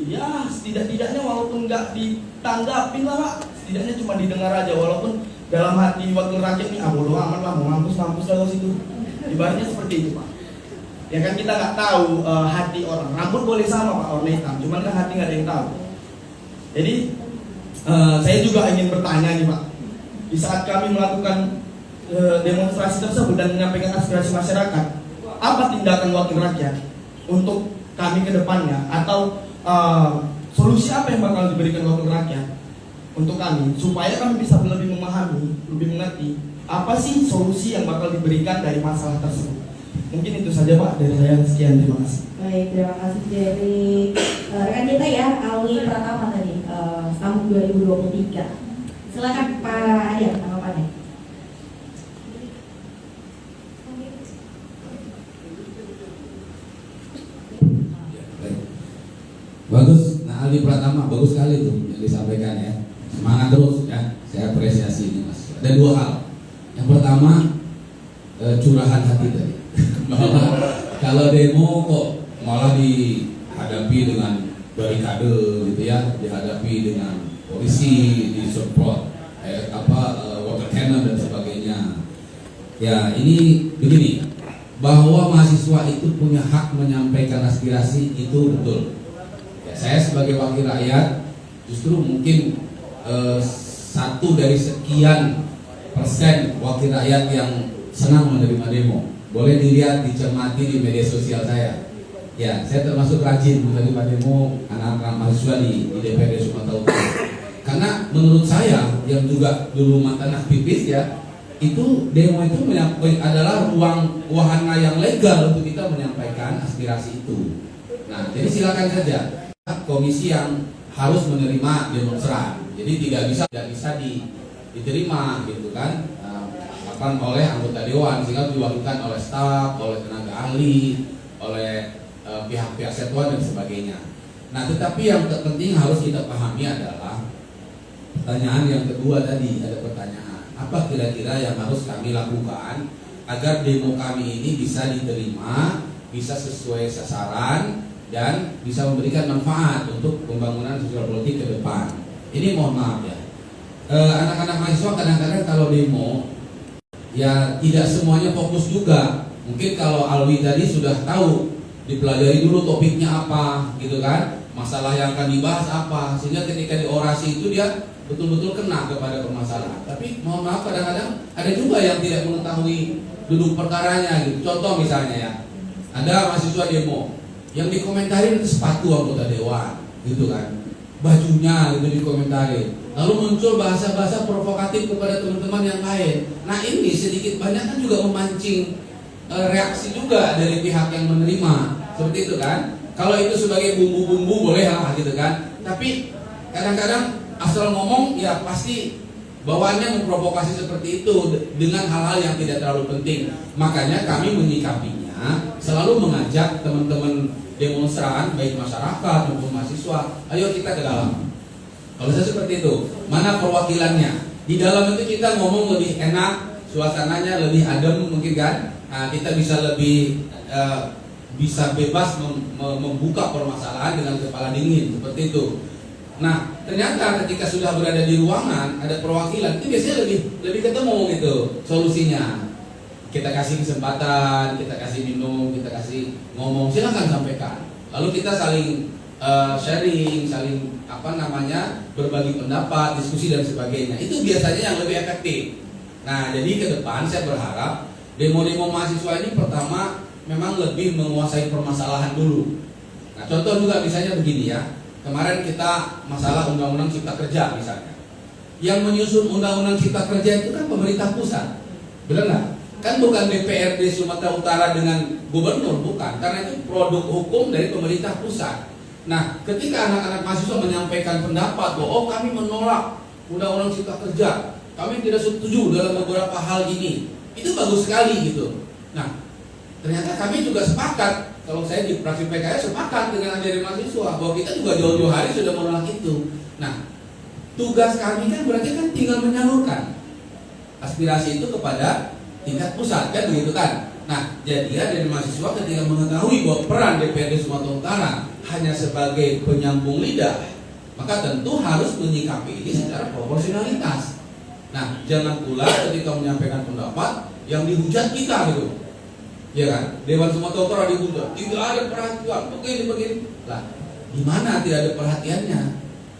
ya setidak-tidaknya walaupun nggak ditanggapin lah Pak. Setidaknya cuma didengar aja, walaupun dalam hati wakil rakyat ini bodo amat lah, mau mampus lah situ. Ibaratnya seperti itu Pak. Ya kan kita nggak tahu hati orang. Rambut boleh sama Pak, warna hitam, cuman kan hati nggak ada yang tahu. Jadi saya juga ingin bertanya nih Pak, di saat kami melakukan demonstrasi tersebut dan menyampaikan aspirasi masyarakat, apa tindakan wakil rakyat untuk kami ke depannya, atau solusi apa yang bakal diberikan wakil rakyat untuk kami supaya kami bisa lebih memahami, lebih mengerti apa sih solusi yang bakal diberikan dari masalah tersebut. Mungkin itu saja Pak dari saya, sekian, terima kasih. Baik, terima kasih dari rekan kita ya, Alwi Pratama tadi, tahun 2023. Silakan Pak Arya, tanggapannya. Bagus, nah Alwi Pratama bagus sekali tuh yang disampaikan ya. Semangat terus ya, saya apresiasi ini Mas. Ada dua hal. Yang pertama curahan hati tadi. Bahwa kalau demo kok malah dihadapi dengan barikade gitu ya, dihadapi dengan polisi, disemprot water cannon dan sebagainya. Ya ini begini, bahwa mahasiswa itu punya hak menyampaikan aspirasi itu betul. Ya, saya sebagai wakil rakyat justru mungkin satu dari sekian persen wakil rakyat yang senang menerima demo. Boleh dilihat, dicermati di media sosial saya. Ya, saya termasuk rajin menerima demo anak-anak mahasiswa di DPRD Sumatera Utara. Karena menurut saya yang juga dulu mantan aktivis ya, itu demo itu adalah wahana yang legal untuk kita menyampaikan aspirasi itu. Nah, jadi silakan saja komisi yang harus menerima demonstran. Jadi tidak bisa diterima gitu kan. Oleh anggota dewan, sehingga diwakilkan oleh staf, oleh tenaga ahli, oleh pihak-pihak satuan dan sebagainya. Nah, tetapi yang terpenting harus kita pahami adalah pertanyaan yang kedua tadi, ada pertanyaan apa kira-kira yang harus kami lakukan agar demo kami ini bisa diterima, bisa sesuai sasaran dan bisa memberikan manfaat untuk pembangunan sosial politik ke depan. Ini mohon maaf ya, anak-anak mahasiswa kadang-kadang kalau demo ya tidak semuanya fokus juga. Mungkin kalau Alwi tadi sudah tahu, dipelajari dulu topiknya apa gitu kan, masalah yang akan dibahas apa, sehingga ketika di orasi itu dia betul-betul kena kepada permasalahan. Tapi mohon maaf, kadang-kadang ada juga yang tidak mengetahui duduk perkaranya gitu. Contoh misalnya ya, ada mahasiswa demo yang dikomentarin itu sepatu anggota dewan gitu kan, bajunya gitu dikomentarin. Lalu muncul bahasa-bahasa provokatif kepada teman-teman yang lain. Nah ini sedikit banyak kan juga memancing reaksi juga dari pihak yang menerima. Seperti itu kan. Kalau itu sebagai bumbu-bumbu boleh lah gitu kan. Tapi kadang-kadang asal ngomong ya pasti bawaannya memprovokasi seperti itu dengan hal-hal yang tidak terlalu penting. Makanya kami menyikapinya selalu mengajak teman-teman demonstran, baik masyarakat maupun mahasiswa, ayo kita ke dalam. Kalau saya seperti itu, mana perwakilannya? Di dalam itu kita ngomong lebih enak, suasananya lebih adem mungkin kan? Nah, kita bisa lebih bisa bebas membuka permasalahan dengan kepala dingin seperti itu. Nah, ternyata ketika sudah berada di ruangan ada perwakilan, itu biasanya lebih ketemu gitu solusinya. Kita kasih kesempatan, kita kasih minum, kita kasih ngomong, silakan sampaikan. Lalu kita saling sharing, saling berbagi pendapat, diskusi dan sebagainya. Itu biasanya yang lebih efektif. Nah, jadi ke depan saya berharap demo-demo mahasiswa ini pertama memang lebih menguasai permasalahan dulu. Nah, contoh juga misalnya begini ya. Kemarin kita masalah Undang-Undang Cipta Kerja misalnya. Yang menyusun Undang-Undang Cipta Kerja itu kan pemerintah pusat. Benar nggak? Kan bukan DPRD Sumatera Utara dengan gubernur, bukan. Karena itu produk hukum dari pemerintah pusat. Nah, ketika anak-anak mahasiswa menyampaikan pendapat bahwa kami menolak Undang-Undang Cipta Kerja, kami tidak setuju dalam beberapa hal ini, itu bagus sekali gitu. Nah, ternyata kami juga sepakat. Kalau saya di fraksi PKS sepakat dengan dari mahasiswa bahwa kita juga jauh-jauh hari sudah menolak itu. Nah, tugas kami kan berarti kan tinggal menyalurkan aspirasi itu kepada tingkat pusat kan begitu kan. Nah, jadi dari mahasiswa ketika mengetahui bahwa peran DPRD Sumatera Utara hanya sebagai penyambung lidah, maka tentu harus menyikapi ini secara proporsionalitas. Nah, jangan pula ketika menyampaikan pendapat yang dihujat kita gitu. Ya kan, Dewan Sumatera Utara dihujat, tidak ada perhatian, begini. Lah, di mana tidak ada perhatiannya?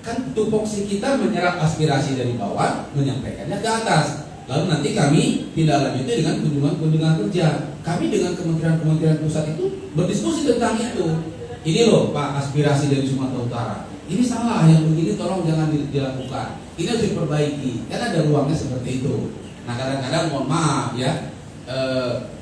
Kan tupoksi kita menyerap aspirasi dari bawah, menyampaikannya ke atas. Lalu nanti kami tindak lanjuti dengan kunjungan kerja. Kami dengan kementerian-kementerian pusat itu berdiskusi tentang itu. Ini loh Pak, aspirasi dari Sumatera Utara. Ini salah, yang begini tolong jangan dilakukan. Ini harus diperbaiki. Kan ada ruangnya seperti itu. Nah, kadang-kadang mohon maaf ya,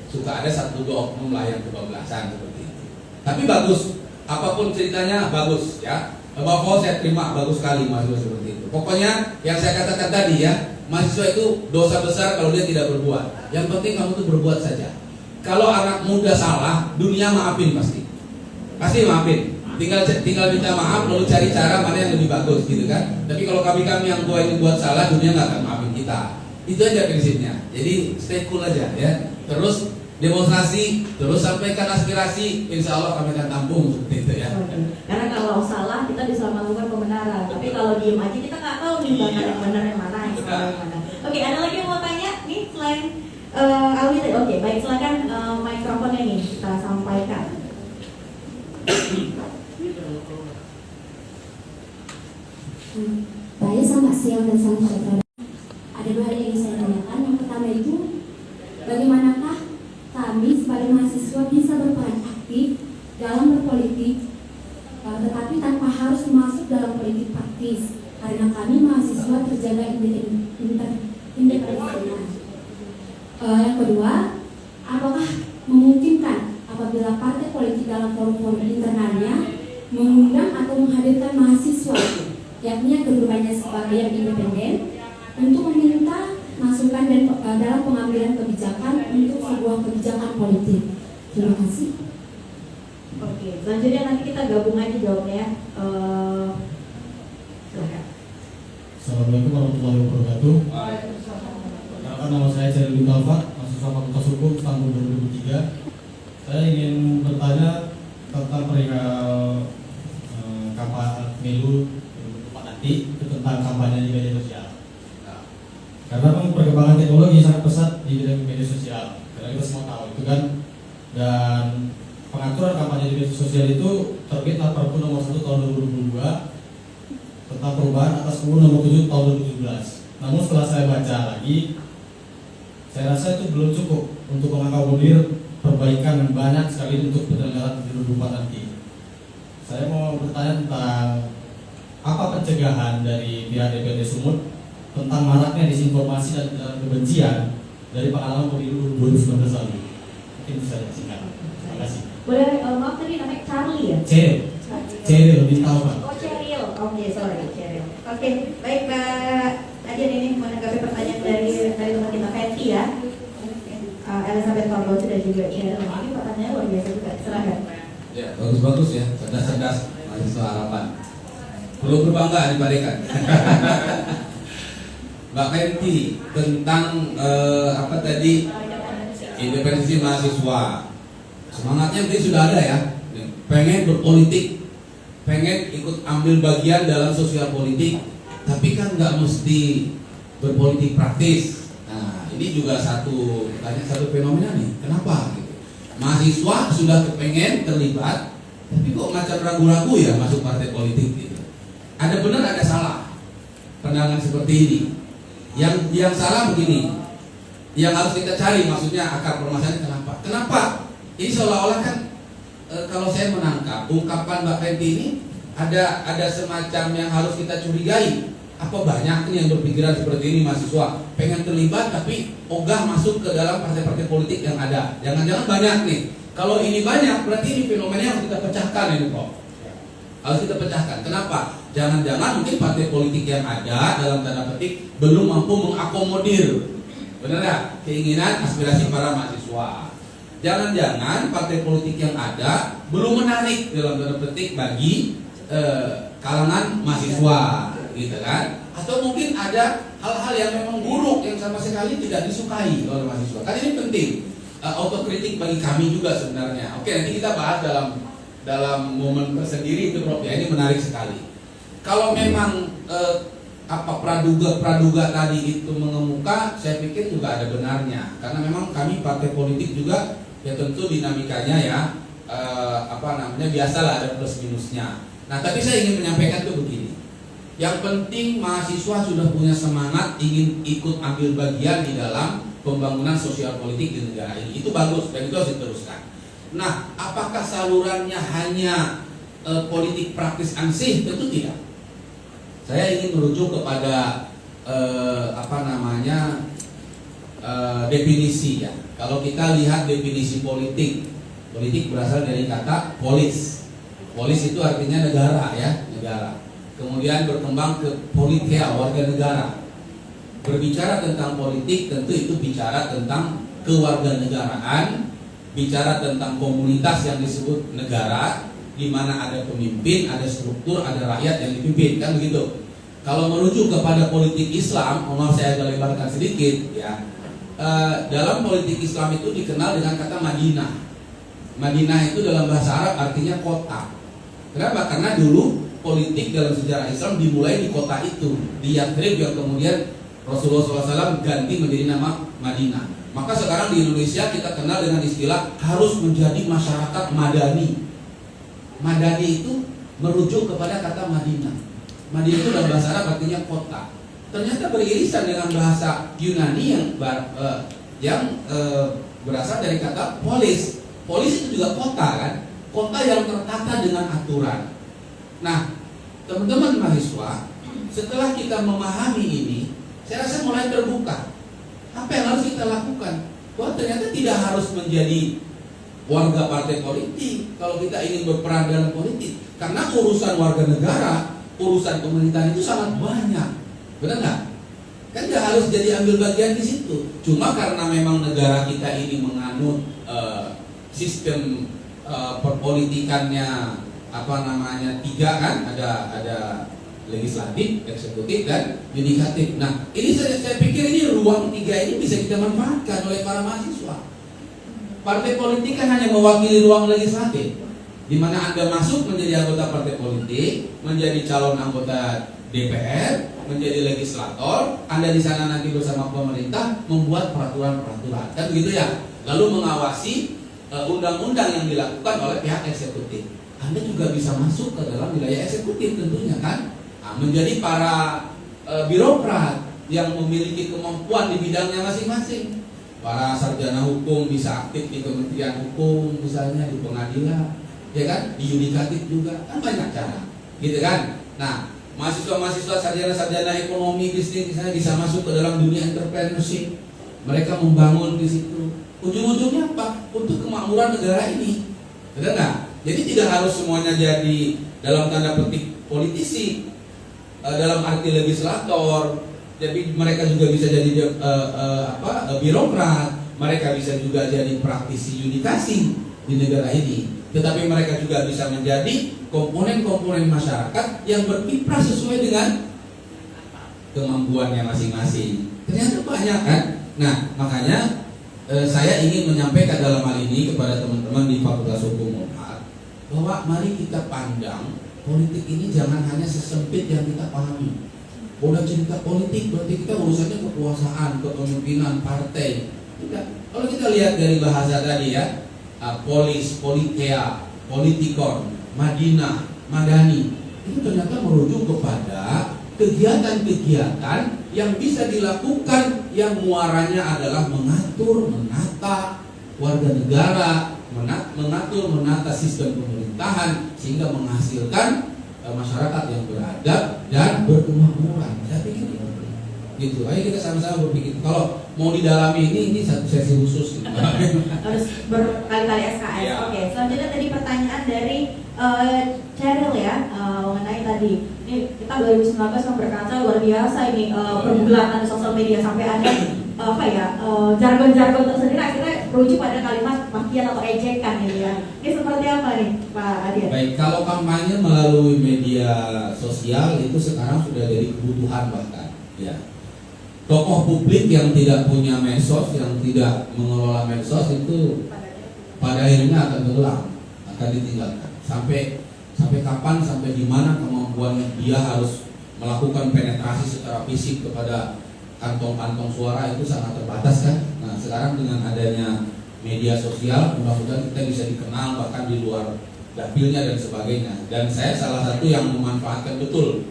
suka ada 1-2 oknum lah yang kebablasan seperti itu. Tapi bagus, apapun ceritanya bagus ya. Above all saya terima, bagus sekali mahasiswa seperti itu. Pokoknya yang saya katakan tadi ya, mahasiswa itu dosa besar kalau dia tidak berbuat. Yang penting kamu tuh berbuat saja. Kalau anak muda salah, dunia maafin pasti maafin. Tinggal minta maaf lalu cari cara mana yang lebih bagus gitu kan. Tapi kalau kami yang buat salah, dunia nggak akan maafin kita. Itu aja prinsipnya. Jadi stay cool aja ya. Terus demonstrasi, terus sampaikan aspirasi, insya Allah kami akan tampung seperti itu ya. Karena kalau salah kita bisa melakukan pembenaran, tapi kalau diem aja kita nggak tahu nih bahkan yang benar yang mana, yang salah yang mana. Oke, ada lagi yang mau tanya nih selain Alwi tadi? Oke, baik, silakan mikrofonnya nih kita sampaikan. Baik, selamat siang dan salam sejahtera. Ada 2 hal yang ingin saya tanyakan. Yang pertama itu, bagaimanakah kami sebagai mahasiswa bisa berperan aktif dalam berpolitik, tetapi tanpa harus masuk dalam politik praktis, karena kami mahasiswa terjaga independensinya. Yang kedua, apakah memungkinkan apabila partai politik dalam forum-forum internalnya mengundang atau menghadirkan mahasiswa, yakni yang kedudukannya sebagai yang independen, untuk meminta masukan dan dalam pengambilan kebijakan untuk sebuah kebijakan politik. Terima kasih. Oke, selanjutnya nanti kita gabung aja jawabnya. Silakan. Assalamualaikum warahmatullahi wabarakatuh. Perkenalkan, nama saya Ceril Taufik, mahasiswa Fakultas Hukum tahun 2003. Saya ingin bertanya tentang perihal kampanye pemilu 2024 nanti, itu tentang kampanye di media sosial. Karena perkembangan teknologi sangat pesat di bidang media sosial, karena kita semua tahu itu kan. Dan pengaturan kampanye di media sosial itu terbitlah Perpu Nomor 1 Tahun 2022 tentang perubahan atas UU Nomor 7 Tahun 2017. Namun setelah saya baca lagi, saya rasa itu belum cukup untuk mengakomodir perbaikan yang banyak sekali untuk penyelenggaraan 2024 nanti. Saya mau bertanya tentang apa pencegahan dari pihak DPRD Sumut tentang maraknya disinformasi dan kebencian dari pengalaman pemilu 2019 lalu. Mungkin bisa disingkat. Terima kasih. Boleh, maaf tadi namanya Charlie ya? Ceril lebih tahu kan? Oh, Ceril. Oke, sorry, Ceril. Oke, baik Mbak Nadia, ini menanggapi pertanyaan dari teman kita Fenty ya. Elizabeth Carlos dan juga Ceril. Ini pertanyaan luar biasa juga. Silakan. Ya, bagus-bagus ya, cerdas-cerdas mahasiswa harapan. Perlu berbangga dipadekan. Mbak Fenty tentang apa tadi, independensi mahasiswa. Semangatnya mungkin sudah ada ya, pengen berpolitik, pengen ikut ambil bagian dalam sosial politik, tapi kan nggak mesti berpolitik praktis. Nah, ini juga satu fenomena nih. Kenapa? Gitu. Mahasiswa sudah kepengen terlibat, tapi kok macam ragu-ragu ya masuk partai politik gitu. Ada benar, ada salah pandangan seperti ini. Yang salah begini, yang harus kita cari maksudnya akar permasalahannya kenapa? Kenapa? Ini seolah-olah kan kalau saya menangkap ungkapan Mbak Fenty ini ada semacam yang harus kita curigai. Apa banyak nih yang berpikiran seperti ini mahasiswa, pengen terlibat tapi ogah masuk ke dalam partai-partai politik yang ada. Jangan-jangan banyak nih. Kalau ini banyak berarti ini fenomena yang kita pecahkan ini kok. Harus kita pecahkan. Kenapa? Jangan-jangan mungkin partai politik yang ada dalam tanda petik belum mampu mengakomodir, benar ya, keinginan aspirasi para mahasiswa. Jangan-jangan partai politik yang ada belum menarik dalam tanda petik bagi kalangan mahasiswa, gitu kan? Atau mungkin ada hal-hal yang memang buruk yang sama sekali tidak disukai oleh mahasiswa. Kan ini penting, autokritik bagi kami juga sebenarnya. Oke, nanti kita bahas dalam momen tersendiri itu, Prof. Ya, ini menarik sekali. Kalau memang praduga tadi itu mengemuka, saya pikir juga ada benarnya. Karena memang kami partai politik juga ya tentu dinamikanya ya biasalah ada plus minusnya. Nah, tapi saya ingin menyampaikan tuh begini. Yang penting mahasiswa sudah punya semangat ingin ikut ambil bagian di dalam pembangunan sosial politik di negara ini. Itu bagus dan itu harus diteruskan. Nah, apakah salurannya hanya politik praktis ansih? Tentu tidak. Saya ingin merujuk kepada definisi ya. Kalau kita lihat definisi politik, politik berasal dari kata polis. Polis itu artinya negara ya, negara. Kemudian berkembang ke politia, warga negara. Berbicara tentang politik tentu itu bicara tentang kewarganegaraan, bicara tentang komunitas yang disebut negara, di mana ada pemimpin, ada struktur, ada rakyat yang dipimpin, kan begitu. Kalau merujuk kepada politik Islam, mohon saya agak lebarkan sedikit ya. Dalam politik Islam itu dikenal dengan kata Madinah. Madinah itu dalam bahasa Arab artinya kota. Kenapa? Karena dulu politik dalam sejarah Islam dimulai di kota itu, di Yathrib, yang kemudian Rasulullah SAW ganti menjadi nama Madinah. Maka sekarang di Indonesia kita kenal dengan istilah harus menjadi masyarakat madani. Madani itu merujuk kepada kata Madinah. Madinah itu dalam bahasa Arab artinya kota. Ternyata beririsan dengan bahasa Yunani yang berasal dari kata polis. Polis itu juga kota kan, kota yang tertata dengan aturan. Nah, teman-teman mahasiswa, setelah kita memahami ini, saya rasa mulai terbuka. Apa yang harus kita lakukan? Bahwa ternyata tidak harus menjadi warga partai politik kalau kita ingin berperan dalam politik. Karena urusan warga negara, urusan pemerintahan itu sangat banyak. Benar nggak? Kan nggak harus jadi ambil bagian di situ. Cuma karena memang negara kita ini menganut sistem perpolitikannya tiga kan, ada legislatif, eksekutif, dan yudikatif. Nah, ini saya pikir ini ruang tiga ini bisa kita manfaatkan oleh para mahasiswa. Partai politik kan hanya mewakili ruang legislatif, di mana Anda masuk menjadi anggota partai politik, menjadi calon anggota DPR, menjadi legislator. Anda di sana nanti bersama pemerintah membuat peraturan-peraturan, kan begitu ya. Lalu mengawasi undang-undang yang dilakukan oleh pihak eksekutif. Anda juga bisa masuk ke dalam wilayah eksekutif tentunya kan. Menjadi para birokrat yang memiliki kemampuan di bidangnya masing-masing. Para sarjana hukum bisa aktif di Kementerian Hukum, misalnya di pengadilan, ya kan, di yudikatif juga, kan banyak cara, gitu kan. Nah, mahasiswa-mahasiswa sarjana-sarjana ekonomi bisnis misalnya bisa masuk ke dalam dunia entrepreneurship. Mereka membangun di situ. Ujung-ujungnya apa? Untuk kemakmuran negara ini, benar nggak? Jadi tidak harus semuanya jadi dalam tanda petik politisi, dalam arti legislator. Jadi mereka juga bisa jadi birokrat, mereka bisa juga jadi praktisi yudikasi di negara ini. Tetapi mereka juga bisa menjadi komponen-komponen masyarakat yang berkiprah sesuai dengan kemampuannya masing-masing. Ternyata banyak kan? Nah, makanya saya ingin menyampaikan dalam hal ini kepada teman-teman di Fakultas Hukum Unhad bahwa mari kita pandang politik ini jangan hanya sesempit yang kita pahami. Udah cerita politik berarti kita urusannya kekuasaan, kepemimpinan, partai. Tidak. Kalau kita lihat dari bahasa tadi ya, polis, politia, politikon, Madinah, madani, itu ternyata merujuk kepada kegiatan-kegiatan yang bisa dilakukan yang muaranya adalah mengatur, menata warga negara, mengatur, menata sistem pemerintahan sehingga menghasilkan masyarakat yang beradab dan berkemakmuran. Saya pikir gitu. Ayo kita sama-sama berpikir. Kalau mau didalami ini satu sesi khusus. Gitu. Harus berkali-kali SKS. Ya. Oke. Selanjutnya tadi pertanyaan dari Cheryl ya, mengenai tadi. Ini kita 2019 kan berkaca luar biasa ini pergulatan sosial media sampai ada jargon-jargon tersendiri akhirnya merujuk pada kalimat makian atau ejekan gitu ya. Ini seperti apa nih Pak Adian? Baik, kalau kampanye melalui media sosial itu sekarang sudah jadi kebutuhan bahkan ya. Tokoh publik yang tidak punya medsos, yang tidak mengelola medsos itu pada akhirnya akan tenggelam, akan ditinggalkan. Sampai kapan, sampai di mana kemampuan dia harus melakukan penetrasi secara fisik kepada kantong-kantong suara itu sangat terbatas kan. Nah, sekarang dengan adanya media sosial mudah-mudahan kita bisa dikenal bahkan di luar dapilnya dan sebagainya. Dan saya salah satu yang memanfaatkan betul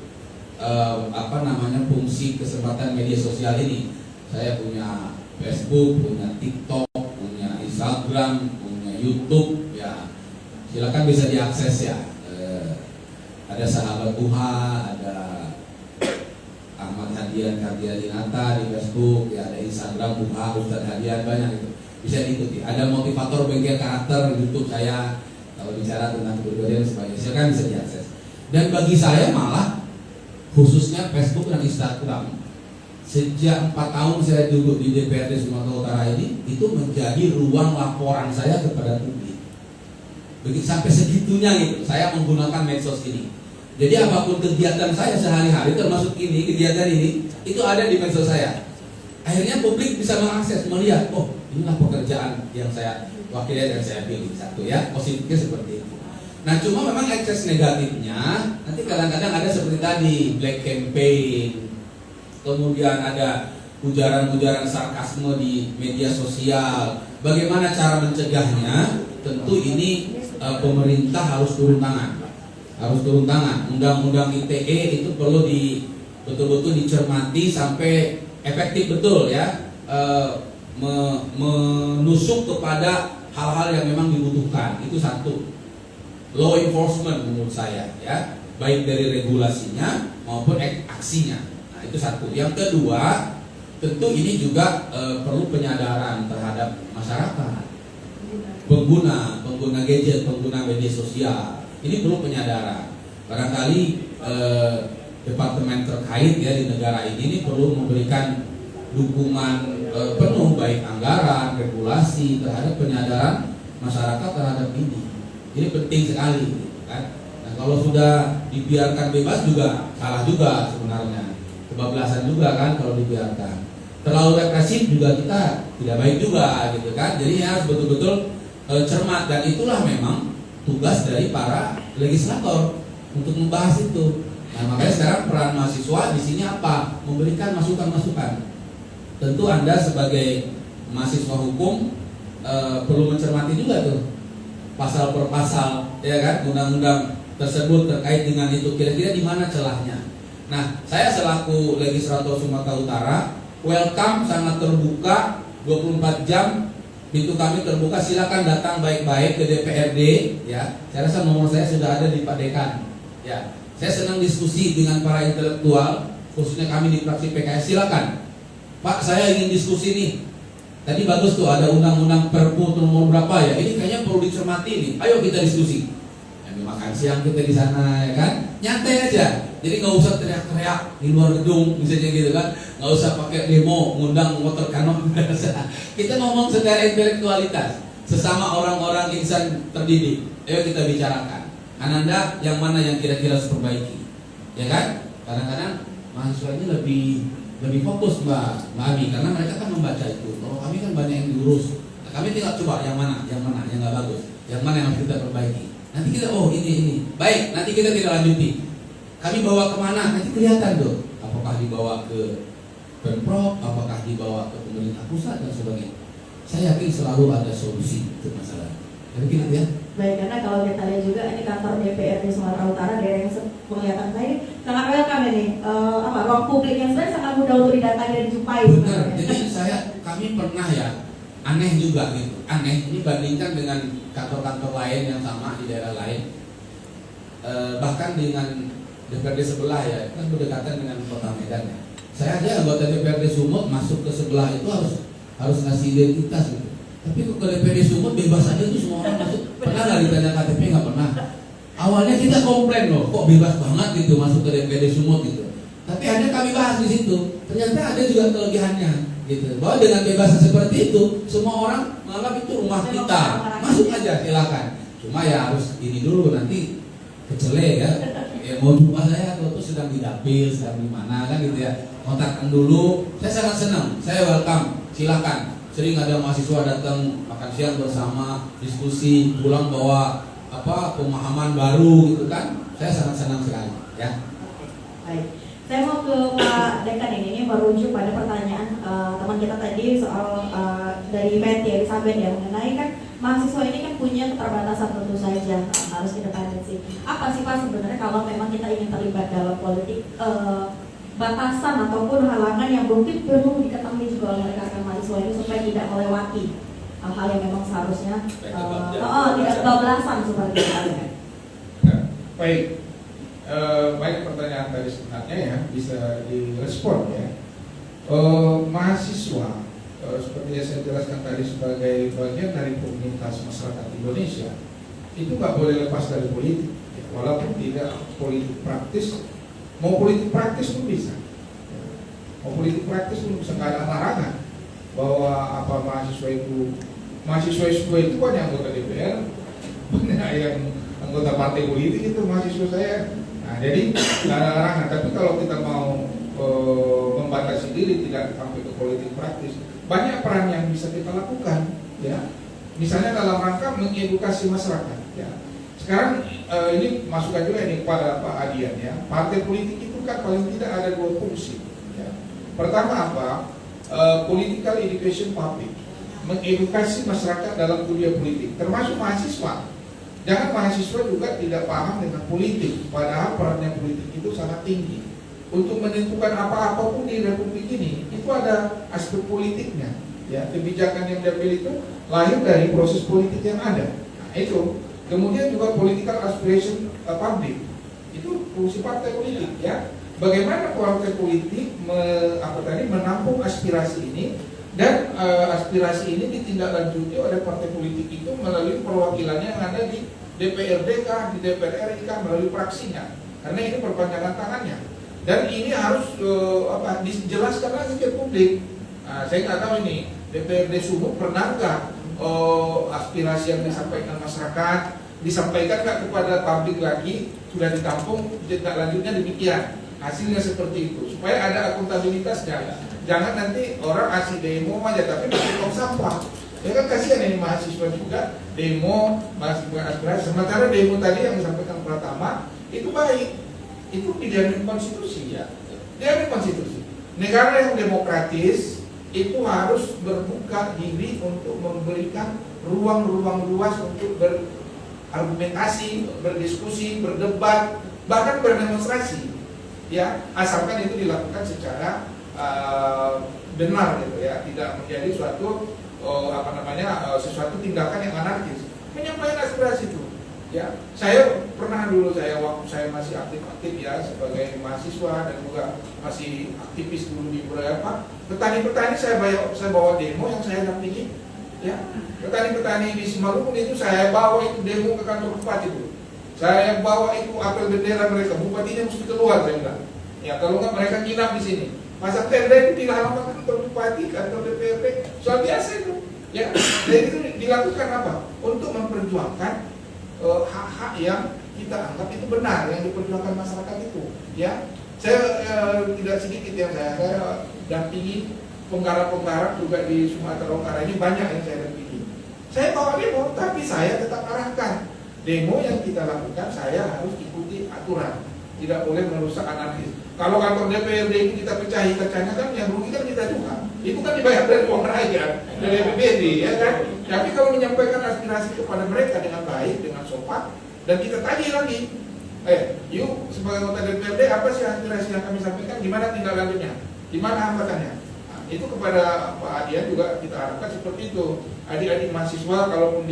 fungsi kesempatan media sosial ini. Saya punya Facebook, punya TikTok, punya Instagram, punya YouTube ya. Silakan bisa diakses ya. Ada Sahabat Tuhan, ada Ahmad Hadian Kardiadinata di Facebook, ya ada Instagram Buha Ustadz Hadian, banyak itu. bisa diikuti. Ada motivator bengkel karakter di YouTube saya, kalau bicara tentang kepribadian dan sebagainya, silakan bisa diakses. Dan bagi saya malah khususnya Facebook dan Instagram, sejak 4 tahun saya duduk di DPRD Sumatera Utara ini, itu menjadi ruang laporan saya kepada publik. Begitu sampai segitunya gitu, saya menggunakan medsos ini. Jadi apapun kegiatan saya sehari-hari, termasuk ini, kegiatan ini, itu ada di medsos saya. Akhirnya publik bisa mengakses, melihat, oh inilah pekerjaan yang saya wakili dan saya pilih. Satu ya, positifnya seperti itu. Nah cuma memang ekses negatifnya, nanti kadang-kadang ada seperti tadi, black campaign, kemudian ada ujaran-ujaran sarkasme di media sosial. Bagaimana cara mencegahnya? Tentu ini pemerintah harus turun tangan. Undang-undang ITE itu perlu betul-betul dicermati sampai efektif betul ya, menusuk kepada hal-hal yang memang dibutuhkan. Itu satu. Law enforcement menurut saya ya, baik dari regulasinya maupun aksinya. Nah itu satu. Yang kedua, tentu ini juga perlu penyadaran terhadap masyarakat, pengguna gadget, pengguna media sosial. Ini perlu penyadaran. Barangkali departemen terkait ya di negara ini perlu memberikan dukungan penuh, baik anggaran, regulasi terhadap penyadaran masyarakat terhadap ini. Ini penting sekali kan. Nah, kalau sudah dibiarkan bebas juga salah juga sebenarnya. Kebablasan juga kan kalau dibiarkan. Terlalu represif juga kita tidak baik juga gitu kan. Jadi harus betul-betul cermat, dan itulah memang tugas dari para legislator untuk membahas itu. Nah, makanya sekarang peran mahasiswa di sini apa? Memberikan masukan-masukan. Tentu Anda sebagai mahasiswa hukum perlu mencermati juga tuh pasal per pasal, ya kan, undang-undang tersebut terkait dengan itu. Kira-kira di mana celahnya? Nah, saya selaku legislator Sumatera Utara, welcome, sangat terbuka, 24 jam pintu kami terbuka. Silakan datang baik-baik ke DPRD, ya. Saya rasa nomor saya sudah ada di Pak Dekan, ya. Saya senang diskusi dengan para intelektual, khususnya kami di fraksi PKS. Silakan, Pak, saya ingin diskusi nih. Tadi bagus tuh ada undang-undang Perpu nomor berapa ya? Ini kayaknya perlu dicermati nih. Ayo kita diskusi. Yang makan siang kita di sana, ya kan? Nyantai aja. Jadi nggak usah teriak-teriak di luar gedung, misalnya gitu kan? Nggak usah pakai demo, ngundang motor kanon. Kita ngomong secara intelektualitas, sesama orang-orang insan terdidik. Ayo kita bicarakan. Ananda, yang mana yang kira-kira harus perbaiki? Ya kan? Kadang-kadang mahasiswa ini lebih fokus Mbak Ami, karena mereka kan membaca itu. Kalau kami kan banyak yang diurus. Nah, kami tinggal coba yang mana yang nggak bagus, yang mana yang harus kita perbaiki. Nanti kita ini baik, nanti kita tidak lanjuti. Kami bawa kemana? Nanti kelihatan tuh. Apakah dibawa ke Pemprov, apakah dibawa ke pemerintah pusat dan sebagainya. Saya yakin selalu ada solusi untuk masalah. Jadi gitu ya. Baik, karena kalau kita lihat juga ini kantor DPRD Sumatera Utara, daerah yang kelihatan saya ini sangat welcome ini, ruang publik yang sebenarnya sangat mudah untuk didatangi dan dijumpai. Benar. Jadi kami pernah ya, aneh juga gitu. Aneh ini bandingkan dengan kantor-kantor lain yang sama di daerah lain. Bahkan dengan DPRD sebelah ya, kan berdekatan dengan Kota Medan ya. Saya aja anggota DPRD Sumut masuk ke sebelah itu harus ngasih identitas gitu. Tapi kok ke DPRD Sumut bebas aja tuh semua orang masuk. Pernah nggak ditanya KTP? Nggak pernah. Awalnya kita komplain loh, kok bebas banget gitu masuk ke DPRD Sumut gitu. Tapi akhirnya kami bahas di situ. Ternyata ada juga kelebihannya gitu. Bahwa dengan bebas seperti itu, semua orang menganggap itu rumah kita. Masuk aja silakan. Cuma ya harus ini dulu, nanti kecele ya. Mau jumpa saya atau tuh sedang di dapil, sedang di mana kan gitu ya. Kontakkan dulu. Saya sangat senang. Saya welcome. Silakan. Sering ada mahasiswa datang makan siang bersama, diskusi, pulang bawa pemahaman baru gitu kan. Saya sangat senang sekali ya. Baik. Saya mau ke Pak Dekan ini merujuk pada pertanyaan teman kita tadi soal dari Betty Elizabeth ya, mengenai kan mahasiswa ini kan punya keterbatasan tentu saja, harus independensi. Apa sih Pak sebenarnya kalau memang kita ingin terlibat dalam politik, batasan ataupun halangan yang mungkin perlu diketahui juga oleh rekan-rekan mahasiswa ini supaya tidak melewati hal-hal yang memang seharusnya tidak kebablasan seperti itu. Baik. Baik pertanyaan tadi sebenarnya ya bisa direspon ya. Mahasiswa seperti yang saya jelaskan tadi sebagai bagian dari komunitas masyarakat Indonesia, itu nggak boleh lepas dari politik, walaupun tidak politik praktis. Mau politik praktis pun bisa, mau politik praktis pun bisa, nggak ada larangan bahwa apa mahasiswa itu itu kan yang anggota DPR, banyak yang anggota partai politik itu mahasiswa saya. Nah, jadi nggak ada larangan. Tapi kalau kita mau membatasi diri tidak sampai ke politik praktis, banyak peran yang bisa kita lakukan, ya. Misalnya dalam rangka mengedukasi masyarakat, ya. Sekarang ini masukan juga ini kepada Pak Adian, ya. Partai politik itu kan paling tidak ada dua fungsi, ya. Pertama apa? Political education public, mengedukasi masyarakat dalam dunia politik, termasuk mahasiswa. Jangan mahasiswa juga tidak paham dengan politik, padahal perannya politik itu sangat tinggi. Untuk menentukan apa-apapun di Republik ini, itu ada aspek politiknya. Ya, kebijakan yang diambil itu lahir dari proses politik yang ada. Nah, itu. Kemudian juga political aspiration public, itu fungsi partai politik, ya. Bagaimana partai politik menampung aspirasi ini, dan aspirasi ini ditindaklanjuti oleh partai politik itu melalui perwakilannya yang ada di DPRD kah, di DPR RI kah, melalui fraksinya. Karena ini perpanjangan tangannya. Dan ini harus dijelaskan lagi ke publik. Nah, saya nggak tahu ini DPRD Sumut pernah nggak aspirasi yang disampaikan masyarakat disampaikan nggak kepada publik lagi, sudah ditampung, tindak lanjutnya demikian, hasilnya seperti itu, supaya ada akuntabilitasnya. Jangan nanti orang asli demo aja tapi masih tong sampah. Ya kan kasihan ini mahasiswa juga demo, mahasiswa aspirasi. Sementara demo tadi yang disampaikan pertama itu baik, itu dijamin konstitusi, ya. Dijamin konstitusi. Negara yang demokratis itu harus berbuka diri untuk memberikan ruang-ruang luas untuk berargumentasi, berdiskusi, berdebat, bahkan berdemonstrasi, ya, asalkan itu dilakukan secara benar, gitu, ya, tidak menjadi suatu sesuatu tindakan yang anarkis. Menyampaikan aspirasi itu, ya. Saya pernah dulu waktu saya masih aktif ya sebagai mahasiswa dan juga masih aktivis dulu di beberapa petani saya bawa demo yang saya dampingi, ya. Petani di Simalungun itu saya bawa itu demo ke kantor bupati itu. Saya bawa itu apel bendera mereka, bupatinya mesti keluar, saya bilang. Ya, kalau nggak mereka nginap di sini. Pasang tenda itu di halaman kantor bupati, kantor DPRD, soal biasa itu, ya. Dan itu dilakukan apa? Untuk memperjuangkan hak-hak yang kita anggap itu benar, yang diperjuangkan masyarakat itu, ya. Saya tidak sedikit yang saya dampingi penggarap-penggarap juga di Sumatera Utara ini, banyak yang saya dampingi. Saya bawa demo, tapi saya tetap arahkan demo yang kita lakukan, saya harus ikuti aturan, tidak boleh merusak anarkis. Kalau kantor DPRD ini kita pecahi kacanya kan yang rugi kan kita juga. Itu kan dibayar dari uang rakyat, dari APBD, ya kan. Tapi kalau menyampaikan aspirasi kepada mereka dengan baik, dengan sopan, dan kita tagih lagi, yuk sebagai anggota DPRD apa sih aspirasi yang kami sampaikan, gimana tindak lanjutnya, gimana hambatannya. Nah, itu kepada Pak Adian juga kita harapkan seperti itu. Adik-adik mahasiswa kalaupun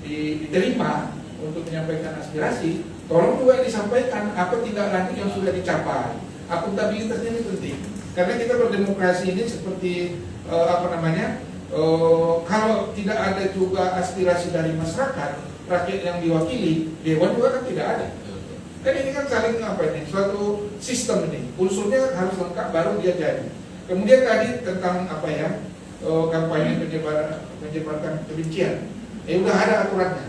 diterima untuk menyampaikan aspirasi, tolong juga disampaikan apa tindak lanjut yang sudah dicapai. Akuntabilitasnya ini penting, karena kita berdemokrasi ini seperti kalau tidak ada juga aspirasi dari masyarakat, rakyat yang diwakili, dewan juga kan tidak ada. Kan ini kan saling suatu sistem ini, unsurnya harus lengkap baru dia jadi. Kemudian tadi tentang kampanye penyebaran kebencian, udah ada aturannya,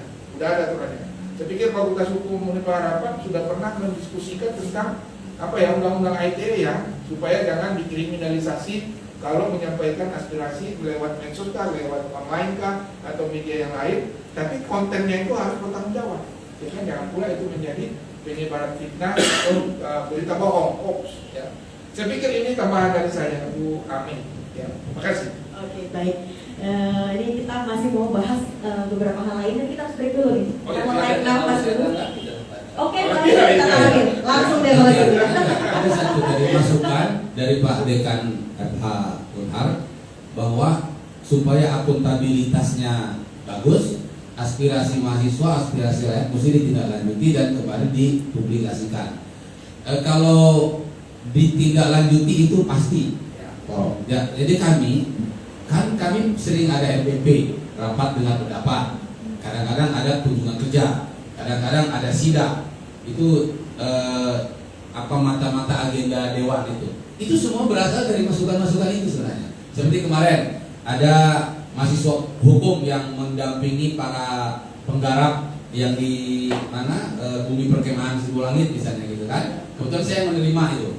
Saya pikir Fakultas Hukum Universitas Harapan sudah pernah mendiskusikan tentang undang-undang ITE, ya, supaya jangan dikriminalisasi kalau menyampaikan aspirasi lewat medsos kah, lewat online kah, atau media yang lain, tapi kontennya itu harus bertanggung jawab. Ya kan, jangan pula itu menjadi penyebaran fitnah atau berita bohong, hoax, ya. Saya pikir ini tambahan dari saya, Bu Amin. Ya, terima kasih. Oke, baik. Ini kita masih mau bahas beberapa hal lain, dan kita harus break dulu nih. Kita mau naik nafas dulu. Oke, kita lanjut. Langsung deh kalau gitu. Ada satu dari masukan dari Pak Dekan FH Unhar bahwa supaya akuntabilitasnya bagus, aspirasi mahasiswa, aspirasi rakyat mesti ditindaklanjuti dan kembali dipublikasikan. Kalau ditindaklanjuti itu pasti. Ya, jadi kami Kan kami sering ada RPP, rapat dengan pendapat. Kadang-kadang ada kunjungan kerja, kadang-kadang ada sidak. Itu mata-mata agenda dewan itu. Itu semua berasal dari masukan-masukan itu sebenarnya. Seperti kemarin ada mahasiswa hukum yang mendampingi para penggarap yang di mana bumi perkemahan Sibu Langit misalnya gitu kan. Kebetulan saya menerima itu,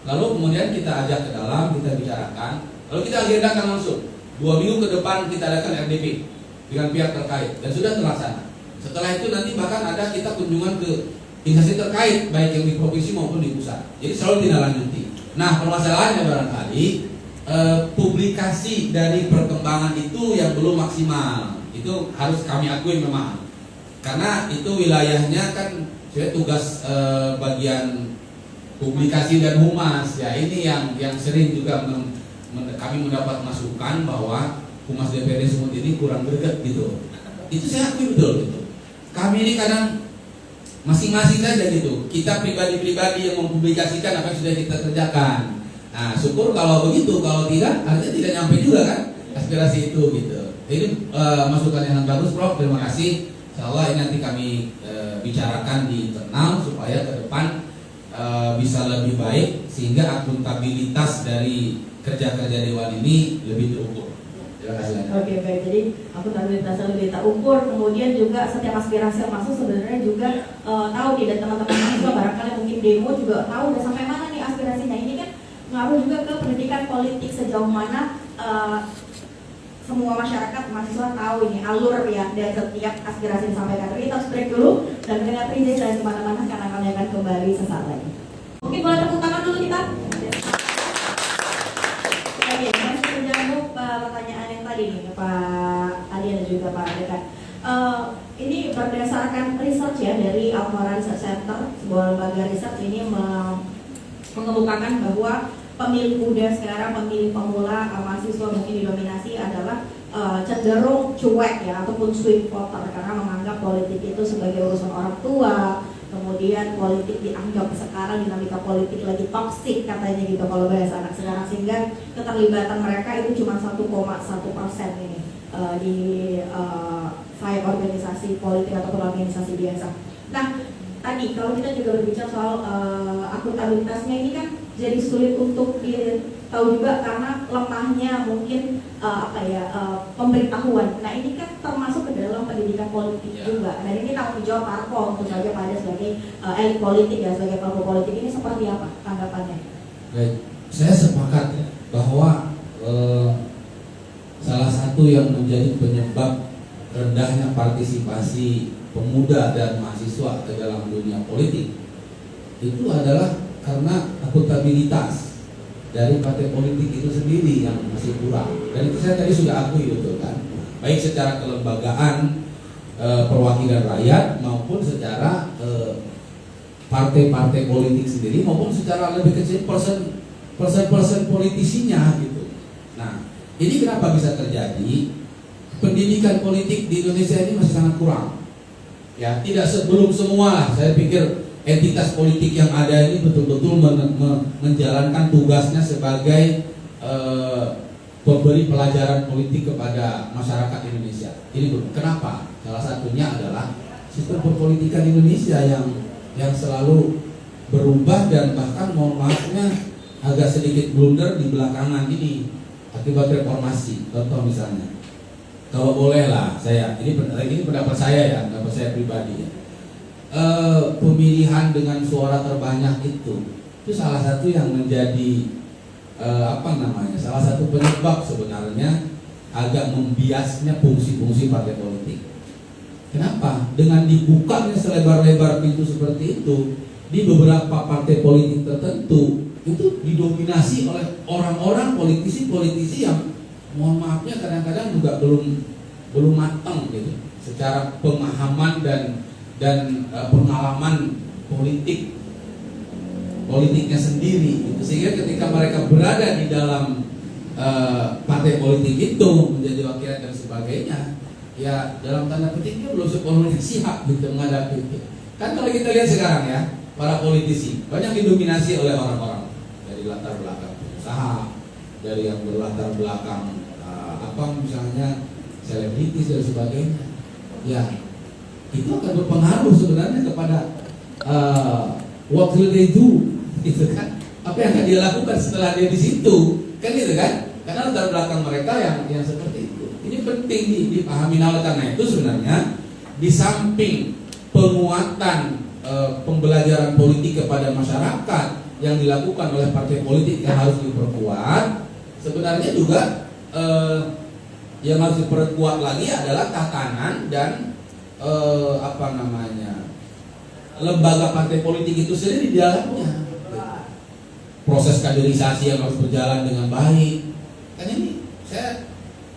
lalu kemudian kita ajak ke dalam, kita bicarakan, lalu kita agendakan langsung 2 minggu ke depan kita adakan RDP dengan pihak terkait dan sudah terlaksana. Setelah itu nanti bahkan ada kita kunjungan ke instansi terkait baik yang di provinsi maupun di pusat. Jadi selalu ditindaklanjuti. Nah permasalahannya barangkali publikasi dari perkembangan itu yang belum maksimal. Itu harus kami akui memang. Karena itu wilayahnya kan tugas bagian publikasi dan humas. Ya ini yang sering juga kami mendapat masukan bahwa humas DPRD Sumut ini kurang greget gitu. Itu saya akui betul gitu. Kami ini kadang masing-masing saja gitu. Kita pribadi-pribadi yang mempublikasikan apa yang sudah kita kerjakan. Nah, syukur kalau begitu, kalau tidak, artinya tidak nyampe juga kan aspirasi itu gitu. Ini masukan yang bagus, Prof. Terima kasih. Insyaallah ini nanti kami bicarakan di internal supaya ke depan bisa lebih baik sehingga akuntabilitas dari kerja-kerja dewan ini lebih terukur. Terima kasih. Oke, baik. Jadi akuntabilitasnya lebih terukur. Kemudian juga setiap aspirasi yang masuk sebenarnya juga tahu nih, dan teman-teman mahasiswa barangkali mungkin demo juga tahu udah sampai mana nih aspirasinya. Ini kan ngaruh juga ke pendidikan politik sejauh mana semua masyarakat mahasiswa tahu ini alur ya dari setiap aspirasi disampaikan. Tapi kita harus break dulu dan dengan prinsip dan kemana-mana karena kami akan kembali sesaat lagi. Mungkin boleh tepuk tangan dulu kita. Oke, masih menyambung pertanyaan yang tadi nih Pak Adi dan juga Pak Dekan. Ini berdasarkan research ya dari Almora Research Center, sebuah lembaga research ini mengemukakan bahwa pemilih muda sekarang, pemilih pemula, mahasiswa mungkin didominasi adalah cenderung cuek ya ataupun swing voter karena menganggap politik itu sebagai urusan orang tua. Kemudian politik dianggap sekarang dinamika politik lagi toksik katanya gitu kalau bahasa anak sekarang, sehingga keterlibatan mereka itu cuma 1,1% ini di baik organisasi politik ataupun organisasi biasa. Nah tadi kalau kita juga berbicara soal akuntabilitasnya ini kan jadi sulit untuk tahu juga karena lemahnya mungkin pemberitahuan. Nah ini kan termasuk ke dalam pendidikan politik juga. Dan ini tanggung jawab parpol untuk saja pada sebagai elit politik ya, sebagai kelompok politik. Ini seperti apa tanggapannya? Baik, saya sepakat ya, bahwa salah satu yang menjadi penyebab rendahnya partisipasi pemuda dan mahasiswa ke dalam dunia politik itu adalah karena akuntabilitas dari partai politik itu sendiri yang masih kurang. Dan itu saya tadi sudah akui betul kan, baik secara kelembagaan perwakilan rakyat maupun secara partai-partai politik sendiri maupun secara lebih kecil persen politisinya gitu. Nah ini kenapa bisa terjadi? Pendidikan politik di Indonesia ini masih sangat kurang. Ya, tidak sebelum semua lah. Saya pikir entitas politik yang ada ini betul-betul menjalankan tugasnya sebagai pemberi pelajaran politik kepada masyarakat Indonesia. Ini kenapa? Salah satunya adalah sistem perpolitikan Indonesia yang selalu berubah dan bahkan mohon maafnya agak sedikit blunder di belakangan ini akibat reformasi. Contoh misalnya, kalau boleh lah ini pendapat saya ya, pendapat saya pribadi ya. Pemilihan dengan suara terbanyak itu salah satu yang menjadi salah satu penyebab sebenarnya agak membiasnya fungsi-fungsi partai politik. Kenapa? Dengan dibukanya selebar-lebar pintu seperti itu di beberapa partai politik tertentu itu didominasi oleh orang-orang politisi-politisi yang mohon maafnya kadang-kadang juga belum matang gitu secara pemahaman dan pengalaman politiknya sendiri gitu. Sehingga ketika mereka berada di dalam partai politik itu menjadi wakil dan sebagainya, ya dalam tanda petiknya belum sepenuhnya siap gitu menghadapi itu. Kan kalau kita lihat sekarang ya, para politisi banyak didominasi oleh orang-orang dari latar belakang pengusaha, dari yang berlatar belakang apa misalnya selebritis dan sebagainya, ya itu akan berpengaruh sebenarnya kepada what will they do, gitu kan? Apa yang akan dia lakukan setelah dia di situ, kan gitu kan? Karena latar belakang mereka yang seperti itu. Ini penting dipahami. Oleh karena itu sebenarnya di samping penguatan pembelajaran politik kepada masyarakat yang dilakukan oleh partai politik yang harus diperkuat, sebenarnya juga yang harus diperkuat lagi adalah tatanan dan lembaga partai politik itu sendiri di dalamnya. Proses kaderisasi yang harus berjalan dengan baik. Kan ini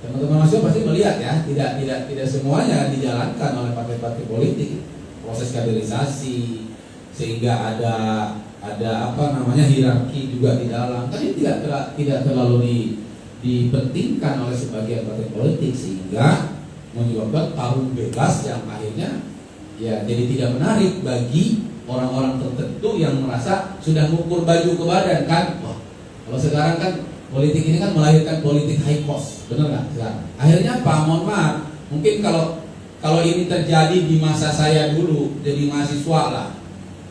teman-teman mahasiswa pasti melihat ya, tidak semuanya dijalankan oleh partai-partai politik. Proses kaderisasi sehingga ada hierarki juga di dalam. Kan ini tidak terlalu dipentingkan oleh sebagian partai politik, sehingga menyebabkan tarung bebas yang akhirnya ya jadi tidak menarik bagi orang-orang tertentu yang merasa sudah mengukur baju ke badan kan. Wah, kalau sekarang kan politik ini kan melahirkan politik high cost, benar nggak sekarang? Akhirnya apa? Mohon maaf, mungkin kalau ini terjadi di masa saya dulu jadi mahasiswa lah,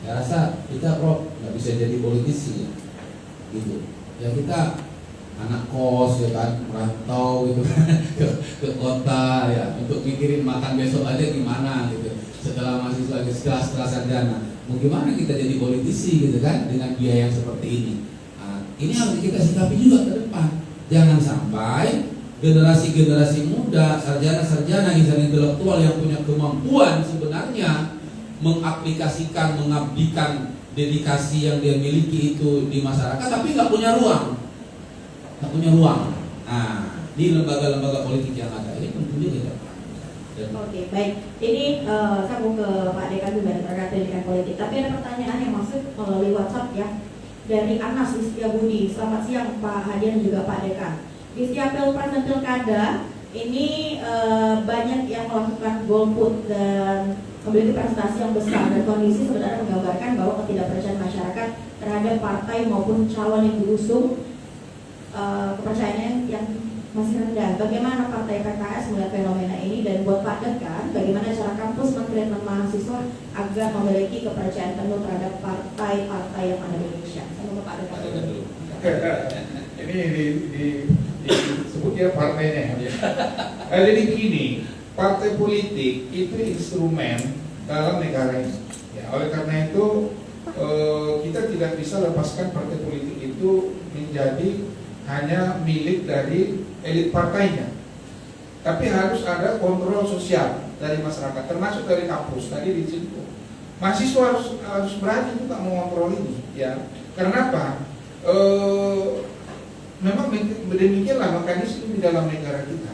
saya rasa kita nggak bisa jadi politisi, gitu. Ya kita anak kos ya kan, merantau gitu ke kota ya untuk mikirin makan besok aja gimana gitu. Setelah mahasiswa, setelah sarjana, mau gimana kita jadi politisi gitu kan dengan biaya yang seperti ini. Nah, ini harus kita sikapi juga ke depan. Jangan sampai generasi-generasi muda, sarjana-sarjana, insan intelektual yang punya kemampuan sebenarnya mengaplikasikan, mengabdikan dedikasi yang dia miliki itu di masyarakat, tapi nggak punya ruang. Nah, di lembaga-lembaga politik yang ada ini tentunya tidak. Oke, baik. Ini sambung ke Pak Dekan juga terkait pendidikan politik. Tapi ada pertanyaan yang masuk melalui WhatsApp ya, dari Anas Istiabudi. Selamat siang Pak Hadian juga Pak Dekan. Di setiap pilpres dan pilkada ini banyak yang melakukan golput dan memiliki prestasi yang besar, dan kondisi sebenarnya menggambarkan bahwa ketidakpercayaan masyarakat terhadap partai maupun calon yang diusung, kepercayaannya yang masih rendah. Bagaimana partai PKS melihat fenomena ini, dan buat Pak Dekan, bagaimana cara kampus men-treatment mahasiswa agar memiliki kepercayaan penuh terhadap partai-partai yang ada di Indonesia? Saya mau ke Pak Dekan dulu. Ini disebutnya partainya. Jadi gini, partai politik itu instrumen dalam negara ini. Ya, oleh karena itu kita tidak bisa lepaskan partai politik itu menjadi hanya milik dari elit partainya, tapi harus ada kontrol sosial dari masyarakat, termasuk dari kampus. Tadi di situ mahasiswa harus berani juga mengontrol ini, ya. Karena apa? Memang demikianlah mekanisme di dalam negara kita.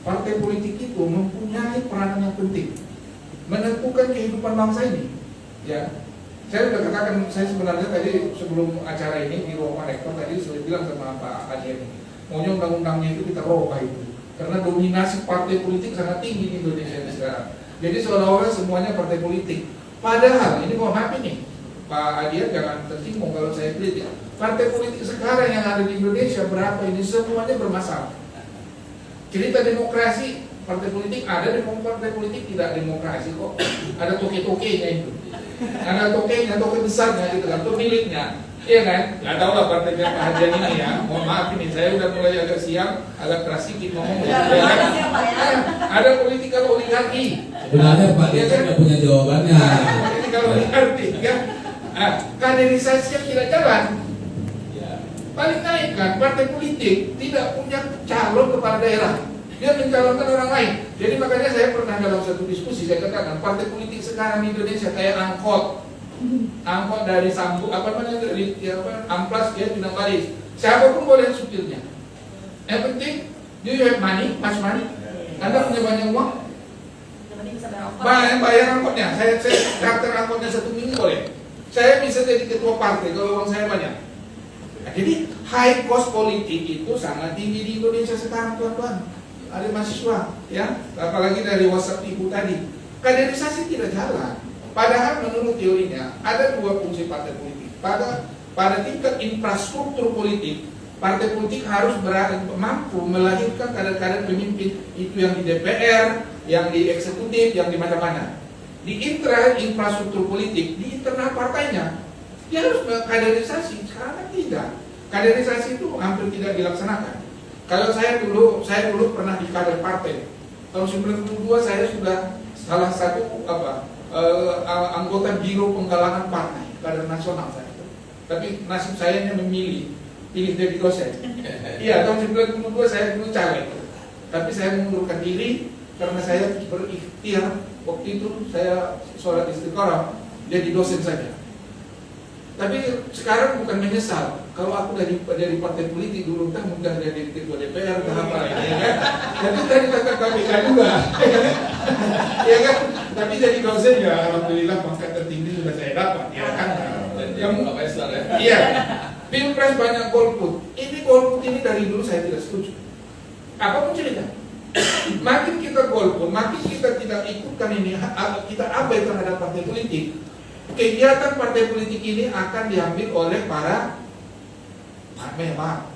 Partai politik itu mempunyai peranan yang penting menentukan kehidupan bangsa ini, ya. Saya sudah katakan, saya sebenarnya tadi sebelum acara ini di ruang rektor tadi saya bilang sama Pak Adian, maunya undang-undangnya itu kita robah itu, karena dominasi partai politik sangat tinggi di Indonesia sekarang. Jadi seolah-olah semuanya partai politik. Padahal ini mohon maaf ini, Pak Adian jangan tersinggung kalau saya kritik. Partai politik sekarang yang ada di Indonesia berapa ini semuanya bermasalah. Cerita demokrasi, partai politik ada, partai politik tidak demokrasi kok. Ada toke-tokenya itu. Ada tokenya, toke besarnya gitu kan, itu miliknya, iya kan? Gak tau lah partai Pak Hadian ini ya. Mohon maaf ini, saya udah mulai agak siang, agak keras sedikit ngomong. Ya, ada politikal oligarki. Sebenarnya Pak dia sudah punya jawabannya. Politikal oligarki, ya. Kaderisasi yang tidak jalan. Paling naik kan, partai politik tidak punya calon kepala daerah. Dia mencalonkan orang lain. Jadi makanya saya pernah dalam satu diskusi saya katakan partai politik sekarang di Indonesia kayak angkot dari Sambu dari Amplas dia Pinang Baris. Siapapun boleh supirnya. Yang penting do you have money, much money? Anda punya banyak uang? Bayar angkotnya. Saya daftar angkotnya 1 minggu boleh. Saya bisa jadi ketua partai kalau uang saya banyak. Nah, jadi high cost politik itu sangat tinggi di Indonesia sekarang, tuan-tuan. Ada mahasiswa, ya, apalagi dari WhatsApp ibu tadi. Kaderisasi tidak jalan. Padahal menurut teorinya ada 2 fungsi partai politik. Pada tingkat infrastruktur politik Partai politik harus mampu melahirkan kader-kader pemimpin itu yang di DPR, yang di eksekutif, yang di mana-mana. Di infrastruktur politik, di internal partainya, dia harus kaderisasi. Sekarang kan tidak. Kaderisasi itu hampir tidak dilaksanakan. Kalau saya dulu pernah di kader partai. Tahun 92 saya sudah salah satu anggota biro penggalangan partai, kader nasional saya. Tapi nasib saya hanya pilih jadi dosen. Iya, tahun 92 saya dulu caleg. Tapi saya mengundurkan diri karena saya berikhtiar. Waktu itu saya sholat istiqoroh jadi dosen saja. Tapi sekarang bukan menyesal. Kalau aku dari partai politik dulu kan mudah jadi ketua DPR atau apa ya kan. Jadi tadi tetap KPK juga. Ya kan. Tapi jadi dosen ya alhamdulillah pangkat tertinggi sudah saya dapat ya kan. Kamu ya. Iya. Pilpres banyak golput. Ini golput ini dari dulu saya tidak setuju. Apa pun cerita. Makin kita golput, makin kita tidak ikutkan ini, kita abai terhadap partai politik. Kegiatan partai politik ini akan diambil oleh para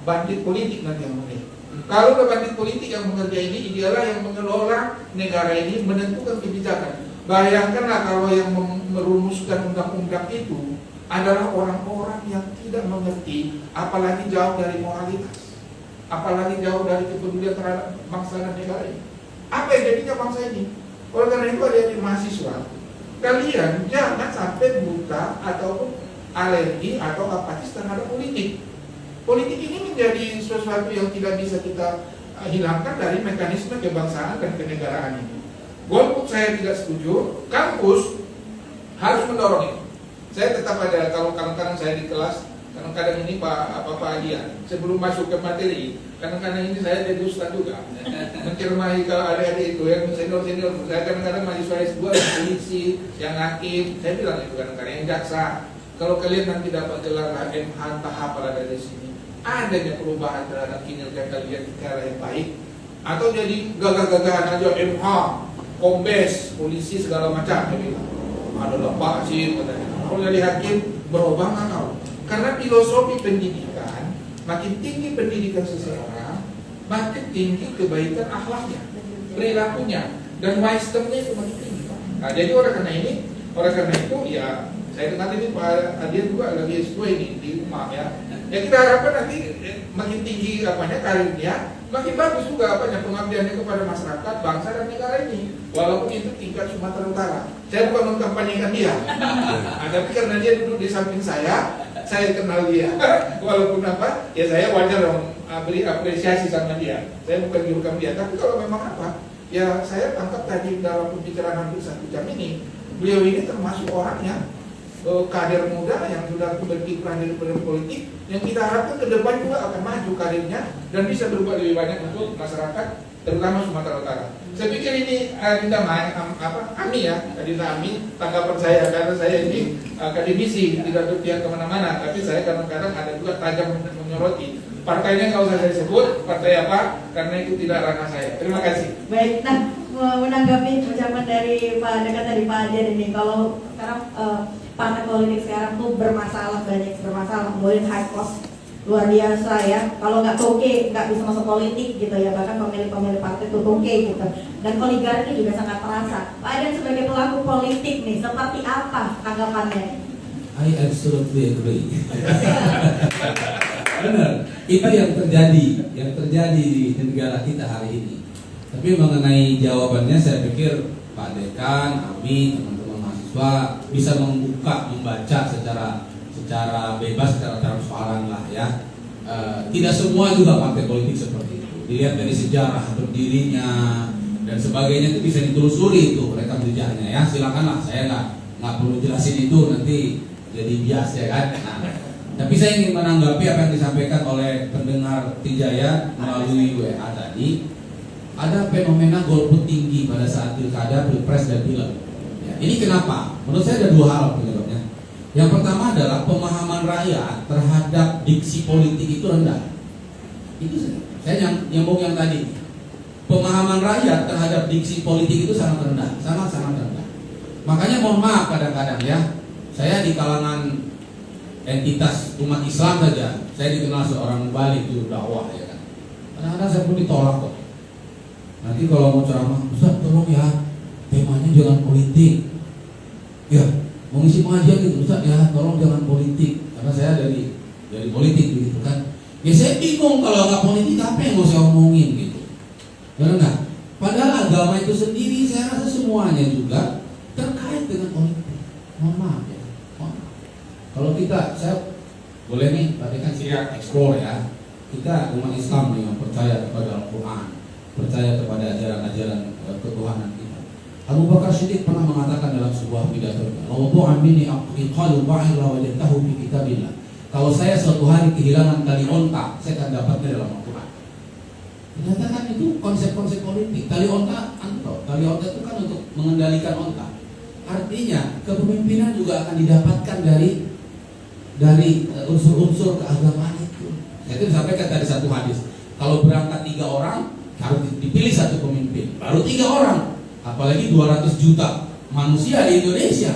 bandit politik nanti yang mulai. Kalau bandit politik yang mengerjakan ini, dialah yang mengelola negara ini, menentukan kebijakan. Bayangkanlah kalau yang merumuskan undang-undang itu adalah orang-orang yang tidak mengerti, apalagi jauh dari moralitas, apalagi jauh dari kepedulian terhadap bangsa dan negara ini. Apa yang jadinya bangsa ini? Oleh karena itu ada di mahasiswa, kalian jangan sampai buta ataupun alergi atau apatis terhadap politik. Politik ini menjadi sesuatu yang tidak bisa kita hilangkan dari mekanisme kebangsaan dan kenegaraan ini. Golput saya tidak setuju, kampus harus mendorong itu. Saya tetap ada, kalau kadang-kadang saya di kelas, kadang-kadang ini Pak Adian, sebelum masuk ke materi, kadang-kadang ini saya jadi ustaz juga, mencermai kalau adik-adik itu yang senior-senior. Saya kadang-kadang mahasiswa S2 yang polisi, yang hakim, saya bilang itu kadang-kadang yang jaksa. Kalau kalian nanti dapat gelar MH tahap pada dari sini, adanya perubahan terhadap kinerja kalian ke arah yang baik, atau jadi gagah-gagahan aja MH, kombes, polisi segala macam, saya bilang ada lepak sih, kalau jadi hakim berubah nggak kau? Karena filosofi pendidikan, makin tinggi pendidikan seseorang, makin tinggi kebaikan akhlaknya, perilakunya, dan wisdomnya itu makin tinggi. Nah, jadi oleh karena itu ya saya dengar ini Pak Adian juga lagi S2 ini di rumah ya. Ya kita harapkan nanti makin tinggi karirnya, makin bagus juga pengabdiannya kepada masyarakat, bangsa dan negara ini. Walaupun itu tingkat Sumatera Utara. Saya bukan mengkampanyekan dia. Tapi karena dia duduk di samping saya kenal dia. Walaupun ya saya wajar dong beri apresiasi sama dia. Saya bukan jurukam dia. Tapi kalau memang ya saya tangkap tadi dalam pembicaraan hampir 1 jam ini, beliau ini termasuk orangnya kader muda yang sudah berkiprah di politik, yang kita harapkan ke depan juga akan maju karirnya dan bisa berbuat lebih banyak untuk masyarakat, terutama Sumatera Utara. Saya pikir ini Dinda Ami ya, Dinda Ami, tanggapan saya karena saya ini akademisi, tidak berpihak kemana-mana, tapi saya kadang-kadang ada juga tajam menyoroti. Partainya nggak usah saya sebut, partai apa, karena itu tidak ranah saya. Terima kasih. Baik, nah menanggapi ucapan dari Pak Dekat tadi Pak Adian ini, kalau sekarang partai politik sekarang tuh banyak bermasalah, kemudian high cost luar biasa ya. Kalau nggak toke nggak bisa masuk politik gitu ya, bahkan pemilih partai itu toke gitu. Dan oligarki juga sangat terasa. Pak Adian sebagai pelaku politik nih, seperti apa tanggapannya? I absolutely agree. Benar, itu yang terjadi di negara kita hari ini. Tapi mengenai jawabannya saya pikir Pak Dekan, Ami, teman-teman mahasiswa bisa membaca secara bebas, secara transparan lah ya. Tidak semua juga partai politik seperti itu. Dilihat dari sejarah berdirinya dan sebagainya itu bisa ditelusuri itu rekam jejaknya ya. Silakanlah, saya nggak perlu jelasin itu, nanti jadi bias ya kan. Nah, tapi saya ingin menanggapi apa yang disampaikan oleh pendengar Tijaya melalui WA tadi. Ada fenomena golput tinggi pada saat pilkada, pilpres dan pileg. Ya, ini kenapa? Menurut saya ada 2 hal penyebabnya. Yang pertama adalah pemahaman rakyat terhadap diksi politik itu rendah. Itu saya nyambung yang tadi. Pemahaman rakyat terhadap diksi politik itu sangat rendah, sangat rendah. Makanya mohon maaf kadang-kadang ya, saya di kalangan entitas umat Islam saja, saya dikenal seorang mubalik juru dakwah ya kan. Kadang-kadang saya pun ditolak kok. Nanti kalau mau ceramah, Ustaz tolong ya temanya jangan politik. Ya, mau ngisi pengajian gitu, Ustaz ya tolong jangan politik. Karena saya dari politik begitu kan. Ya saya bingung kalau nggak politik apa yang mau saya omongin gitu. Benar nggak? Padahal agama itu sendiri saya rasa semuanya juga terkait dengan politik. Mohon maaf ya. Kalau saya boleh nih, tadi kan saya explore ya. Kita umat Islam yang percaya kepada Al-Quran, percaya kepada ajaran-ajaran ketuhanan kita. Abu Bakar Siddiq pernah mengatakan dalam sebuah pidatonya, "Lawadhu'an minni aqalu ba'ir lawajadtahu fi kitabillah." Kalau saya suatu hari kehilangan tali onta, saya akan dapatnya dalam Al-Quran. Ternyata kan itu konsep-konsep politik. Tali onta itu kan untuk mengendalikan onta. Artinya kepemimpinan juga akan didapatkan dari unsur-unsur keagamaan itu. Saya itu sampaikan tadi satu hadis. Kalau berangkat 3 orang harus dipilih satu pemimpin, baru 3 orang. Apalagi 200 juta manusia di Indonesia.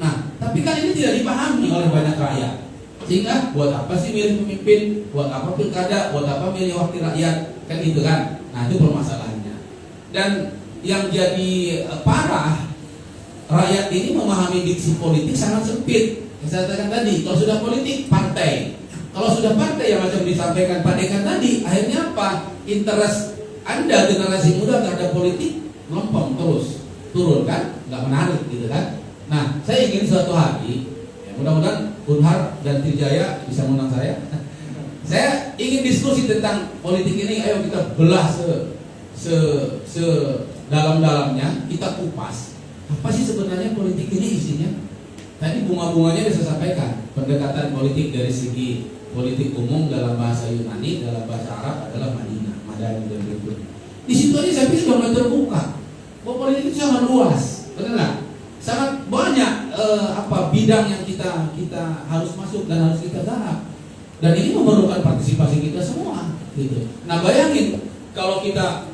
Nah, tapi kan ini tidak dipahami oleh banyak rakyat. Sehingga buat apa sih milih pemimpin? Buat apa pilkada? Buat apa milih wakil rakyat? Kan gitu kan. Nah, itu permasalahannya. Dan yang jadi parah, rakyat ini memahami diksi politik sangat sempit. Yang saya katakan tadi, kalau sudah politik partai, kalau sudah partai yang macam disampaikan Pak Dekan tadi, akhirnya apa? Interest Anda generasi muda terhadap politik melempem terus, turun kan, nggak menarik gitu kan. Nah, saya ingin suatu hari, ya mudah-mudahan Unhar dan Trijaya bisa mengundang saya. Saya ingin diskusi tentang politik ini, ayo kita belah dalam-dalamnya, kita kupas. Apa sih sebenarnya politik ini isinya? Tadi bunga-bunganya bisa sampaikan. Pendekatan politik dari segi politik umum dalam bahasa Yunani, dalam bahasa Arab adalah Madinah, Madani dan berikutnya. Di situ aja saya pikir sudah mulai terbuka. Bahwa politik itu sangat luas, benar nggak? Sangat banyak bidang yang kita harus masuk dan harus kita garap. Dan ini memerlukan partisipasi kita semua, gitu. Nah bayangin kalau kita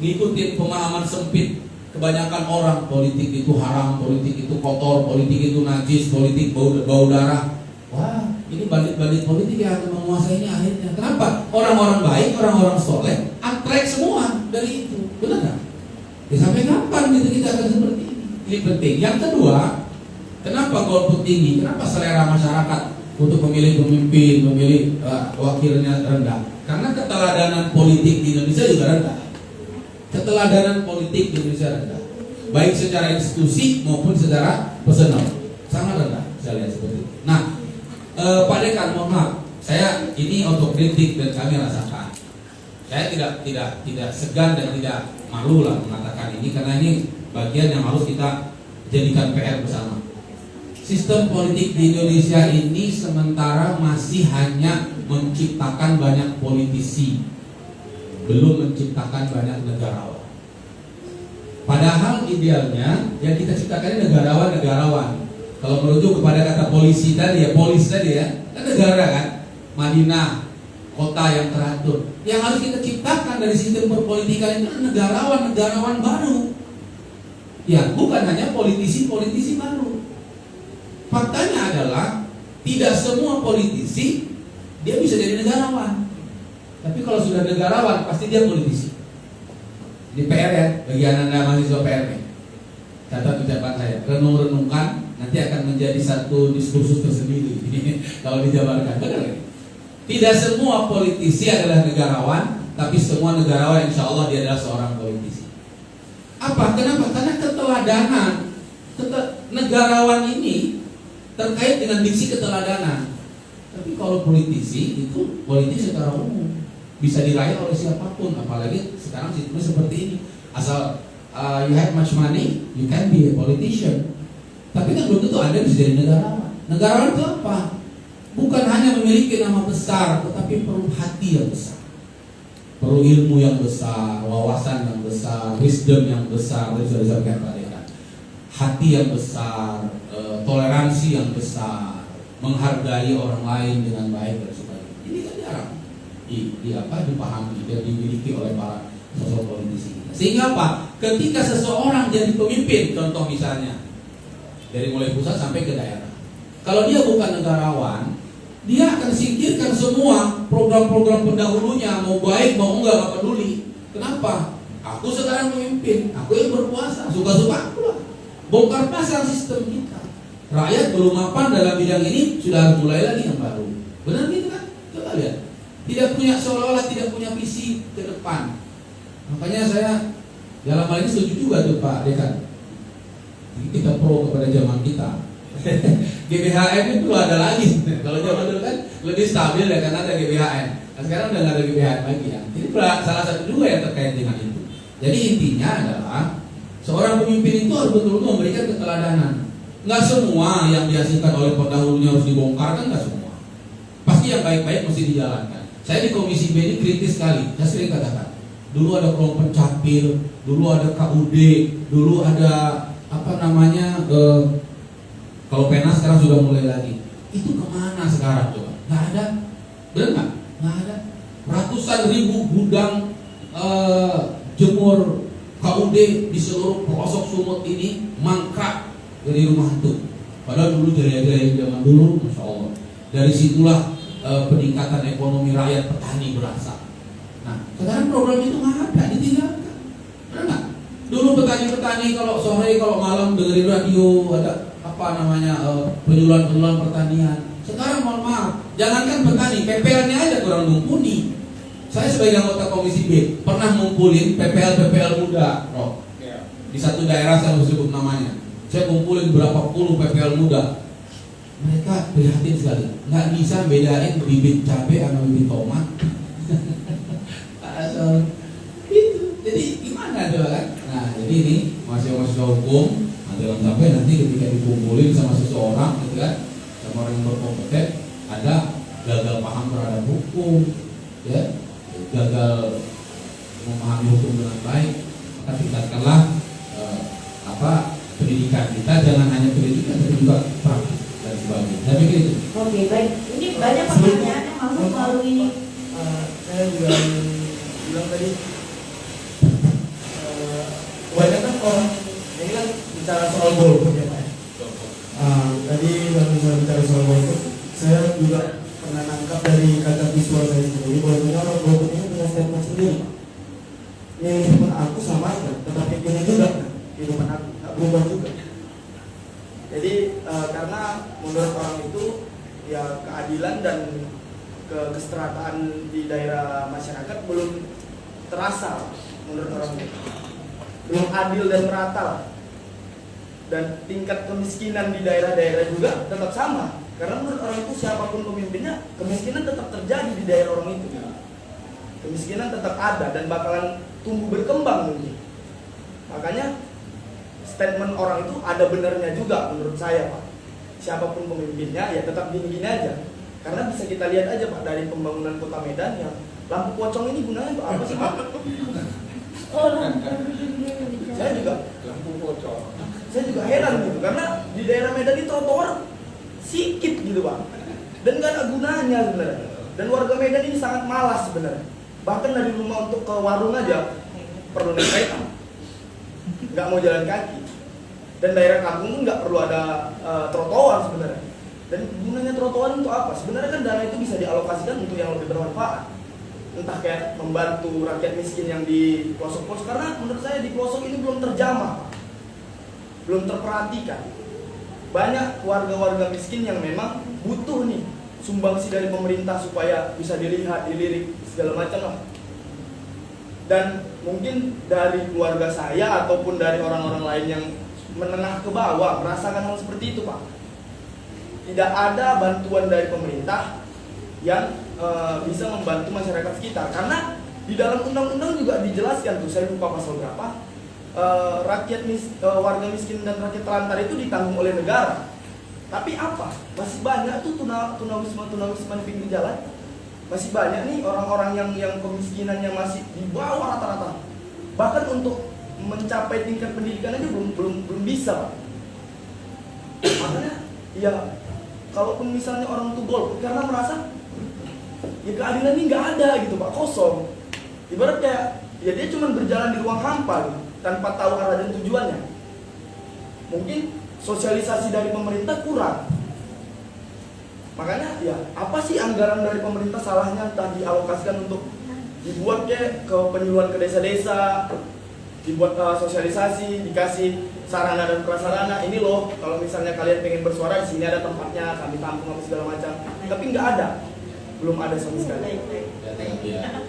ngikutin pemahaman sempit. Kebanyakan orang politik itu haram, politik itu kotor, politik itu najis, politik bau darah. Wah, ini bandit-bandit politik yang akan menguasainya akhirnya. Kenapa? Orang-orang baik, orang-orang soleh, attract semua dari itu. Benar nggak? Ya, sampai kapan gitu kita akan seperti ini? Ini penting. Yang kedua, kenapa golput tinggi? Kenapa selera masyarakat untuk memilih pemimpin, memilih wakilnya rendah? Karena keteladanan politik di Indonesia juga rendah. Keteladanan politik di Indonesia rendah, baik secara institusi maupun secara personal, sangat rendah. Saya lihat seperti itu. Nah, Pak Dekan, mohon maaf, saya ini otokritik dan kami rasakan. Saya tidak segan dan tidak malu lah mengatakan ini karena ini bagian yang harus kita jadikan PR bersama. Sistem politik di Indonesia ini sementara masih hanya menciptakan banyak politisi, belum menciptakan banyak negarawan. Padahal idealnya yang kita ciptakan ini negarawan. Kalau merujuk kepada kata polisi tadi ya, kan negara kan, Madinah, kota yang teratur. Yang harus kita ciptakan dari sistem perpolitikan itu negarawan baru. Ya, bukan hanya politisi baru. Faktanya adalah tidak semua politisi dia bisa jadi negarawan. Tapi kalau sudah negarawan pasti dia politisi. Di PR ya, bagi anda mahasiswa PR nih, catat ucapan saya, renung-renungkan, nanti akan menjadi satu diskursus tersendiri kalau dijabarkan. Benar ya? Tidak semua politisi adalah negarawan, tapi semua negarawan insya Allah dia adalah seorang politisi. Apa? Kenapa? Karena keteladanan negarawan ini terkait dengan diksi keteladanan. Tapi kalau politisi itu politik secara umum bisa diraih oleh siapapun, apalagi sekarang sistemnya seperti ini. Asal you have much money, you can be a politician. Tapi kan belum tentu Anda bisa jadi negarawan. Negarawan itu apa? Bukan hanya memiliki nama besar, tetapi perlu hati yang besar, perlu ilmu yang besar, wawasan yang besar, wisdom yang besar. Sudah disampaikan Pak Dekan. Hati yang besar, toleransi yang besar, menghargai orang lain dengan baik dan sebagainya. Ini kan jarang dipahami dan dimiliki oleh para sosok politisi kita. Sehingga apa? Ketika seseorang jadi pemimpin, contoh misalnya dari mulai pusat sampai ke daerah, Kalau dia bukan negarawan, dia akan singkirkan semua program-program pendahulunya, mau baik mau enggak, nggak peduli. Kenapa? Aku sekarang memimpin, aku yang berkuasa, suka-suka aku lah. Bongkar pasang sistem kita. Rakyat belum mapan dalam bidang ini, sudah harus mulai lagi yang baru. Benar gitu kan? Coba lihat. Tidak punya, seolah-olah tidak punya visi ke depan. Makanya saya dalam hal ini setuju juga tuh Pak Dekan. Jadi kita pro kepada zaman kita. GBHN itu ada lagi. Kalau zaman dulu kan lebih stabil ya karena ada GBHN. Nah, sekarang udah nggak ada GBHN lagi ya. Ini salah satu juga yang terkait dengan itu. Jadi intinya adalah seorang pemimpin itu harus betul-betul memberikan keteladanan. Nggak semua yang dihasilkan oleh pendahulunya harus dibongkar, kan nggak semua. Pasti yang baik-baik mesti dijalankan. Saya di Komisi B ini kritis sekali. Saya sering katakan, dulu ada kelompok capil, dulu ada KUD, dulu ada apa namanya, kalau PENAS sekarang sudah mulai lagi. Itu kemana sekarang coba? Nggak ada, benar nggak? Nggak ada. Ratusan ribu gudang jemur KUD di seluruh pelosok Sumut ini mangkrak dari rumah hantu. Padahal dulu jaya-jaya zaman dulu, masya Allah. Dari situlah peningkatan ekonomi rakyat petani berasal. Nah, sekarang program itu nggak ada, ditinggalkan. Benar nggak? Dulu petani-petani kalau sore, kalau malam dengerin radio ada apa namanya penyuluhan pertanian. Sekarang mohon maaf, jangankan petani, PPL-nya aja kurang mumpuni. Saya sebagai anggota Komisi B pernah ngumpulin PPL muda, Rob. Di satu daerah saya harus sebut namanya. Saya kumpulin berapa puluh PPL muda. Mereka prihatin sekali, nggak bisa bedain bibit cabai sama bibit tomat. Itu, jadi gimana coba kan? Nah, jadi ini mahasiswa hukum, jangan sampai nanti ketika dikumpulin sama seseorang, gitu kan, sama orang yang berkompeten, ada gagal paham terhadap hukum, ya, gagal memahami hukum dengan baik. Maka tingkatkanlah pendidikan kita, jangan hanya pendidikan tapi juga praktik dan sebagainya. Saya pikir itu. Oke, baik. Ini banyak pertanyaan yang masuk melalui ini. Saya juga bilang tadi, kebanyakan orang ini kan bicara soal golput ya Pak. Tadi kalau misalnya bicara soal golput, saya juga pernah nangkap dari kata visual saya sendiri bahwa orang golput ini punya statement sendiri. Kehidupan aku sama aja, tetapi gini juga kehidupan aku tak berubah juga. Jadi karena menurut orang itu ya keadilan dan kesetaraan di daerah masyarakat belum terasa menurut orang itu, belum adil dan merata, dan tingkat kemiskinan di daerah-daerah juga tetap sama. Karena menurut orang itu siapapun pemimpinnya, kemiskinan tetap terjadi di daerah orang itu. Kemiskinan tetap ada dan bakalan tumbuh berkembang mungkin. Makanya statement orang itu ada benarnya juga menurut saya Pak. Siapapun pemimpinnya ya tetap gini-gini aja. Karena bisa kita lihat aja Pak dari pembangunan kota Medan yang lampu pocong ini gunanya untuk apa sih Pak? Saya juga lampu pocong. Saya juga heran gitu karena di daerah Medan itu trotoar sikit gitu Pak. Dan gak ada gunanya sebenarnya. Dan warga Medan ini sangat malas sebenarnya. Bahkan dari rumah untuk ke warung aja perlu naik kereta, nggak mau jalan kaki. Dan daerah kampung pun nggak perlu ada trotoar sebenarnya. Dan gunanya trotoar untuk apa? Sebenarnya kan dana itu bisa dialokasikan untuk yang lebih bermanfaat. Entah kayak membantu rakyat miskin yang di pelosok-pelosok. Karena menurut saya di pelosok ini belum terjamah, belum terperhatikan. Banyak warga-warga miskin yang memang butuh nih sumbangsi dari pemerintah supaya bisa dilihat, dilirik segala macam lah. Dan mungkin dari keluarga saya ataupun dari orang-orang lain yang menengah ke bawah merasakan hal seperti itu Pak. Tidak ada bantuan dari pemerintah yang bisa membantu masyarakat sekitar. Karena di dalam undang-undang juga dijelaskan tuh, saya lupa pasal berapa, warga miskin dan rakyat terlantar itu ditanggung oleh negara. Tapi apa? Masih banyak tuh tunawisma di pinggir jalan. Masih banyak nih orang-orang yang kemiskinannya masih di bawah rata-rata. Bahkan untuk mencapai tingkat pendidikan aja belum bisa Pak. Makanya ya kalaupun misalnya orang tuh golput karena merasa ya keadilan ini nggak ada gitu Pak, kosong. Ibarat kayak ya dia cuma berjalan di ruang hampa gitu, tanpa tahu arah dan tujuannya. Mungkin sosialisasi dari pemerintah kurang. Makanya ya apa sih anggaran dari pemerintah salahnya entah dialokasikan untuk dibuat ke penyuluhan ke desa-desa, dibuat sosialisasi, dikasih sarana dan prasarana. Ini loh, kalau misalnya kalian pengen bersuara di sini ada tempatnya, kami tampung apa segala macam. Tapi nggak ada, belum ada sama sekali.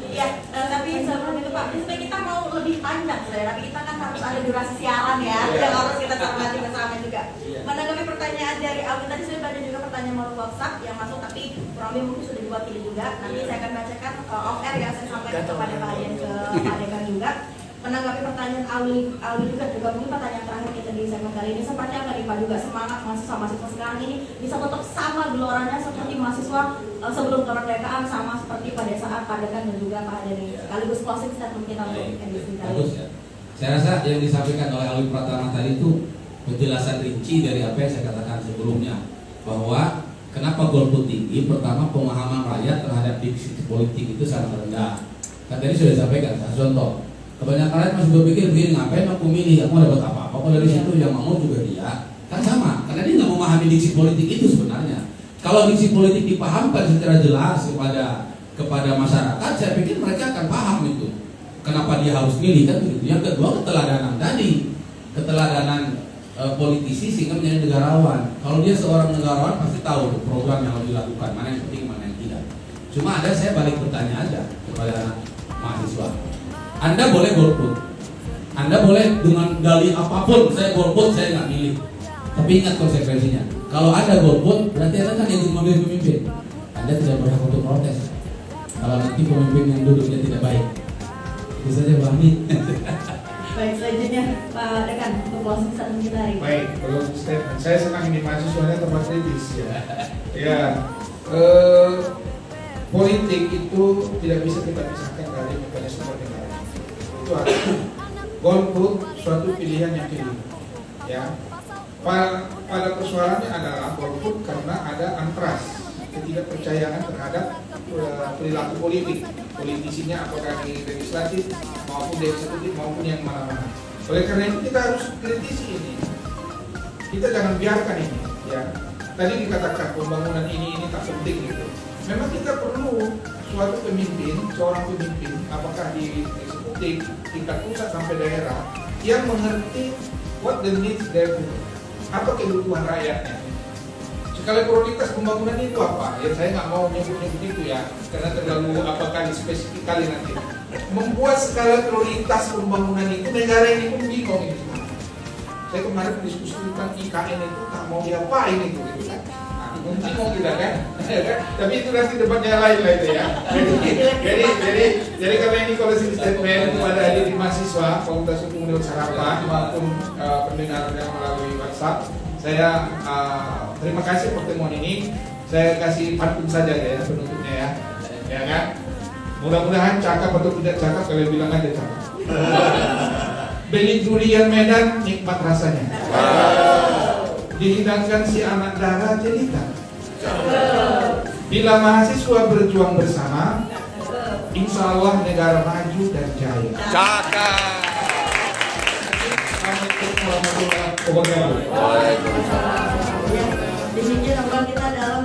Iya, tapi sebelum itu Pak, sebenarnya kita mau lebih panjang sebenarnya, tapi kita kan harus ada durasi siaran ya, yang harus kita cermati bersama juga. Menanggapi pertanyaan dari Alvin tadi, saya banyak juga pertanyaan melalui WhatsApp yang masuk, tapi kurang lebih mungkin sudah diwakili juga. Nanti saya akan bacakan off air yang saya sampaikan kepada kalian ke Pak Dekan juga. Menanggapi pertanyaan Alwi juga mungkin pertanyaan terakhir kita di segmen kali ini, seperti apa nih Pak, juga semangat mahasiswa sekarang ini bisa tetap sama geloranya seperti mahasiswa sebelum kemerdekaan, sama seperti pada saat Pak Dekan dan juga Pak Hadi. Sekaligus closing statement kita untuk edisi kali ini. Ya. Saya rasa yang disampaikan oleh Alwi Pratama tadi itu penjelasan rinci dari apa yang saya katakan sebelumnya, bahwa kenapa golput tinggi. Pertama, pemahaman rakyat terhadap diksi politik itu sangat rendah. Kan tadi sudah disampaikan, contoh kebanyakan rakyat masih berpikir begini, ngapain aku milih, aku mau dapat apa-apa. Kalau dari situ yang mau juga dia kan sama, karena dia nggak memahami diksi politik itu sebenarnya. Kalau diksi politik dipahamkan secara jelas kepada masyarakat, saya pikir mereka akan paham itu. Kenapa dia harus milih kan begitu. Yang kedua, keteladanan tadi, keteladanan politisi sehingga menjadi negarawan. Kalau dia seorang negarawan pasti tahu program yang harus dilakukan, mana yang penting, mana yang tidak. Cuma ada, saya balik bertanya aja kepada anak mahasiswa. Anda boleh golput, Anda boleh dengan dalih apapun, saya golput, saya nggak milih. Tapi ingat konsekuensinya. Kalau Anda golput, berarti Anda kan ingin memilih pemimpin. Anda tidak berhak untuk protes. Kalau nanti pemimpin yang duduknya tidak baik, itu saja Pak Ami. Baik, selanjutnya Pak Dekan untuk closing statement kita hari ini. Baik, kalau statement saya senang ini mahasiswanya termasuk kritis ya. Ya, politik itu tidak bisa kita pisahkan dari mekanisme negara. Itu artinya golput suatu pilihan yang keliru. Ya, pada persoalannya adalah golput karena ada antras, ketidakpercayaan terhadap perilaku politik, politisinya apakah di legislatif maupun di eksekutif maupun yang mana-mana. Oleh karena itu kita harus kritisi ini. Kita jangan biarkan ini. Ya, tadi dikatakan pembangunan ini tak penting gitu. Memang kita perlu suatu pemimpin, seorang pemimpin, apakah di eksekutif, tingkat pusat sampai daerah, yang mengerti what the needs there, apa kebutuhan rakyatnya. Skala prioritas pembangunan itu apa? Ya saya nggak mau nyebut-nyebut itu ya, karena terlalu apakah spesifik kali nanti. Membuat skala prioritas pembangunan itu, negara ini pun bingung itu. Saya kemarin diskusi tentang IKN itu tak mau diapain itu gitu kan. Bingung kita kan, tapi itu nanti debatnya lain lah itu ya. Jadi karena ini closing statement kepada adik mahasiswa Fakultas Hukum Universitas Harapan maupun pendengar yang melalui WhatsApp, saya terima kasih pertemuan ini. Saya kasih pantun saja ya penutupnya ya kan. Mudah-mudahan cakap atau tidak cakap, kalian bilang aja cakap. Beli durian Medan nikmat rasanya. Dihidangkan si anak darah jelita. Bila mahasiswa berjuang bersama, insya Allah negara maju dan jaya. Cakap. Assalamualaikum warahmatullahi wabarakatuh. Di sini kita adalah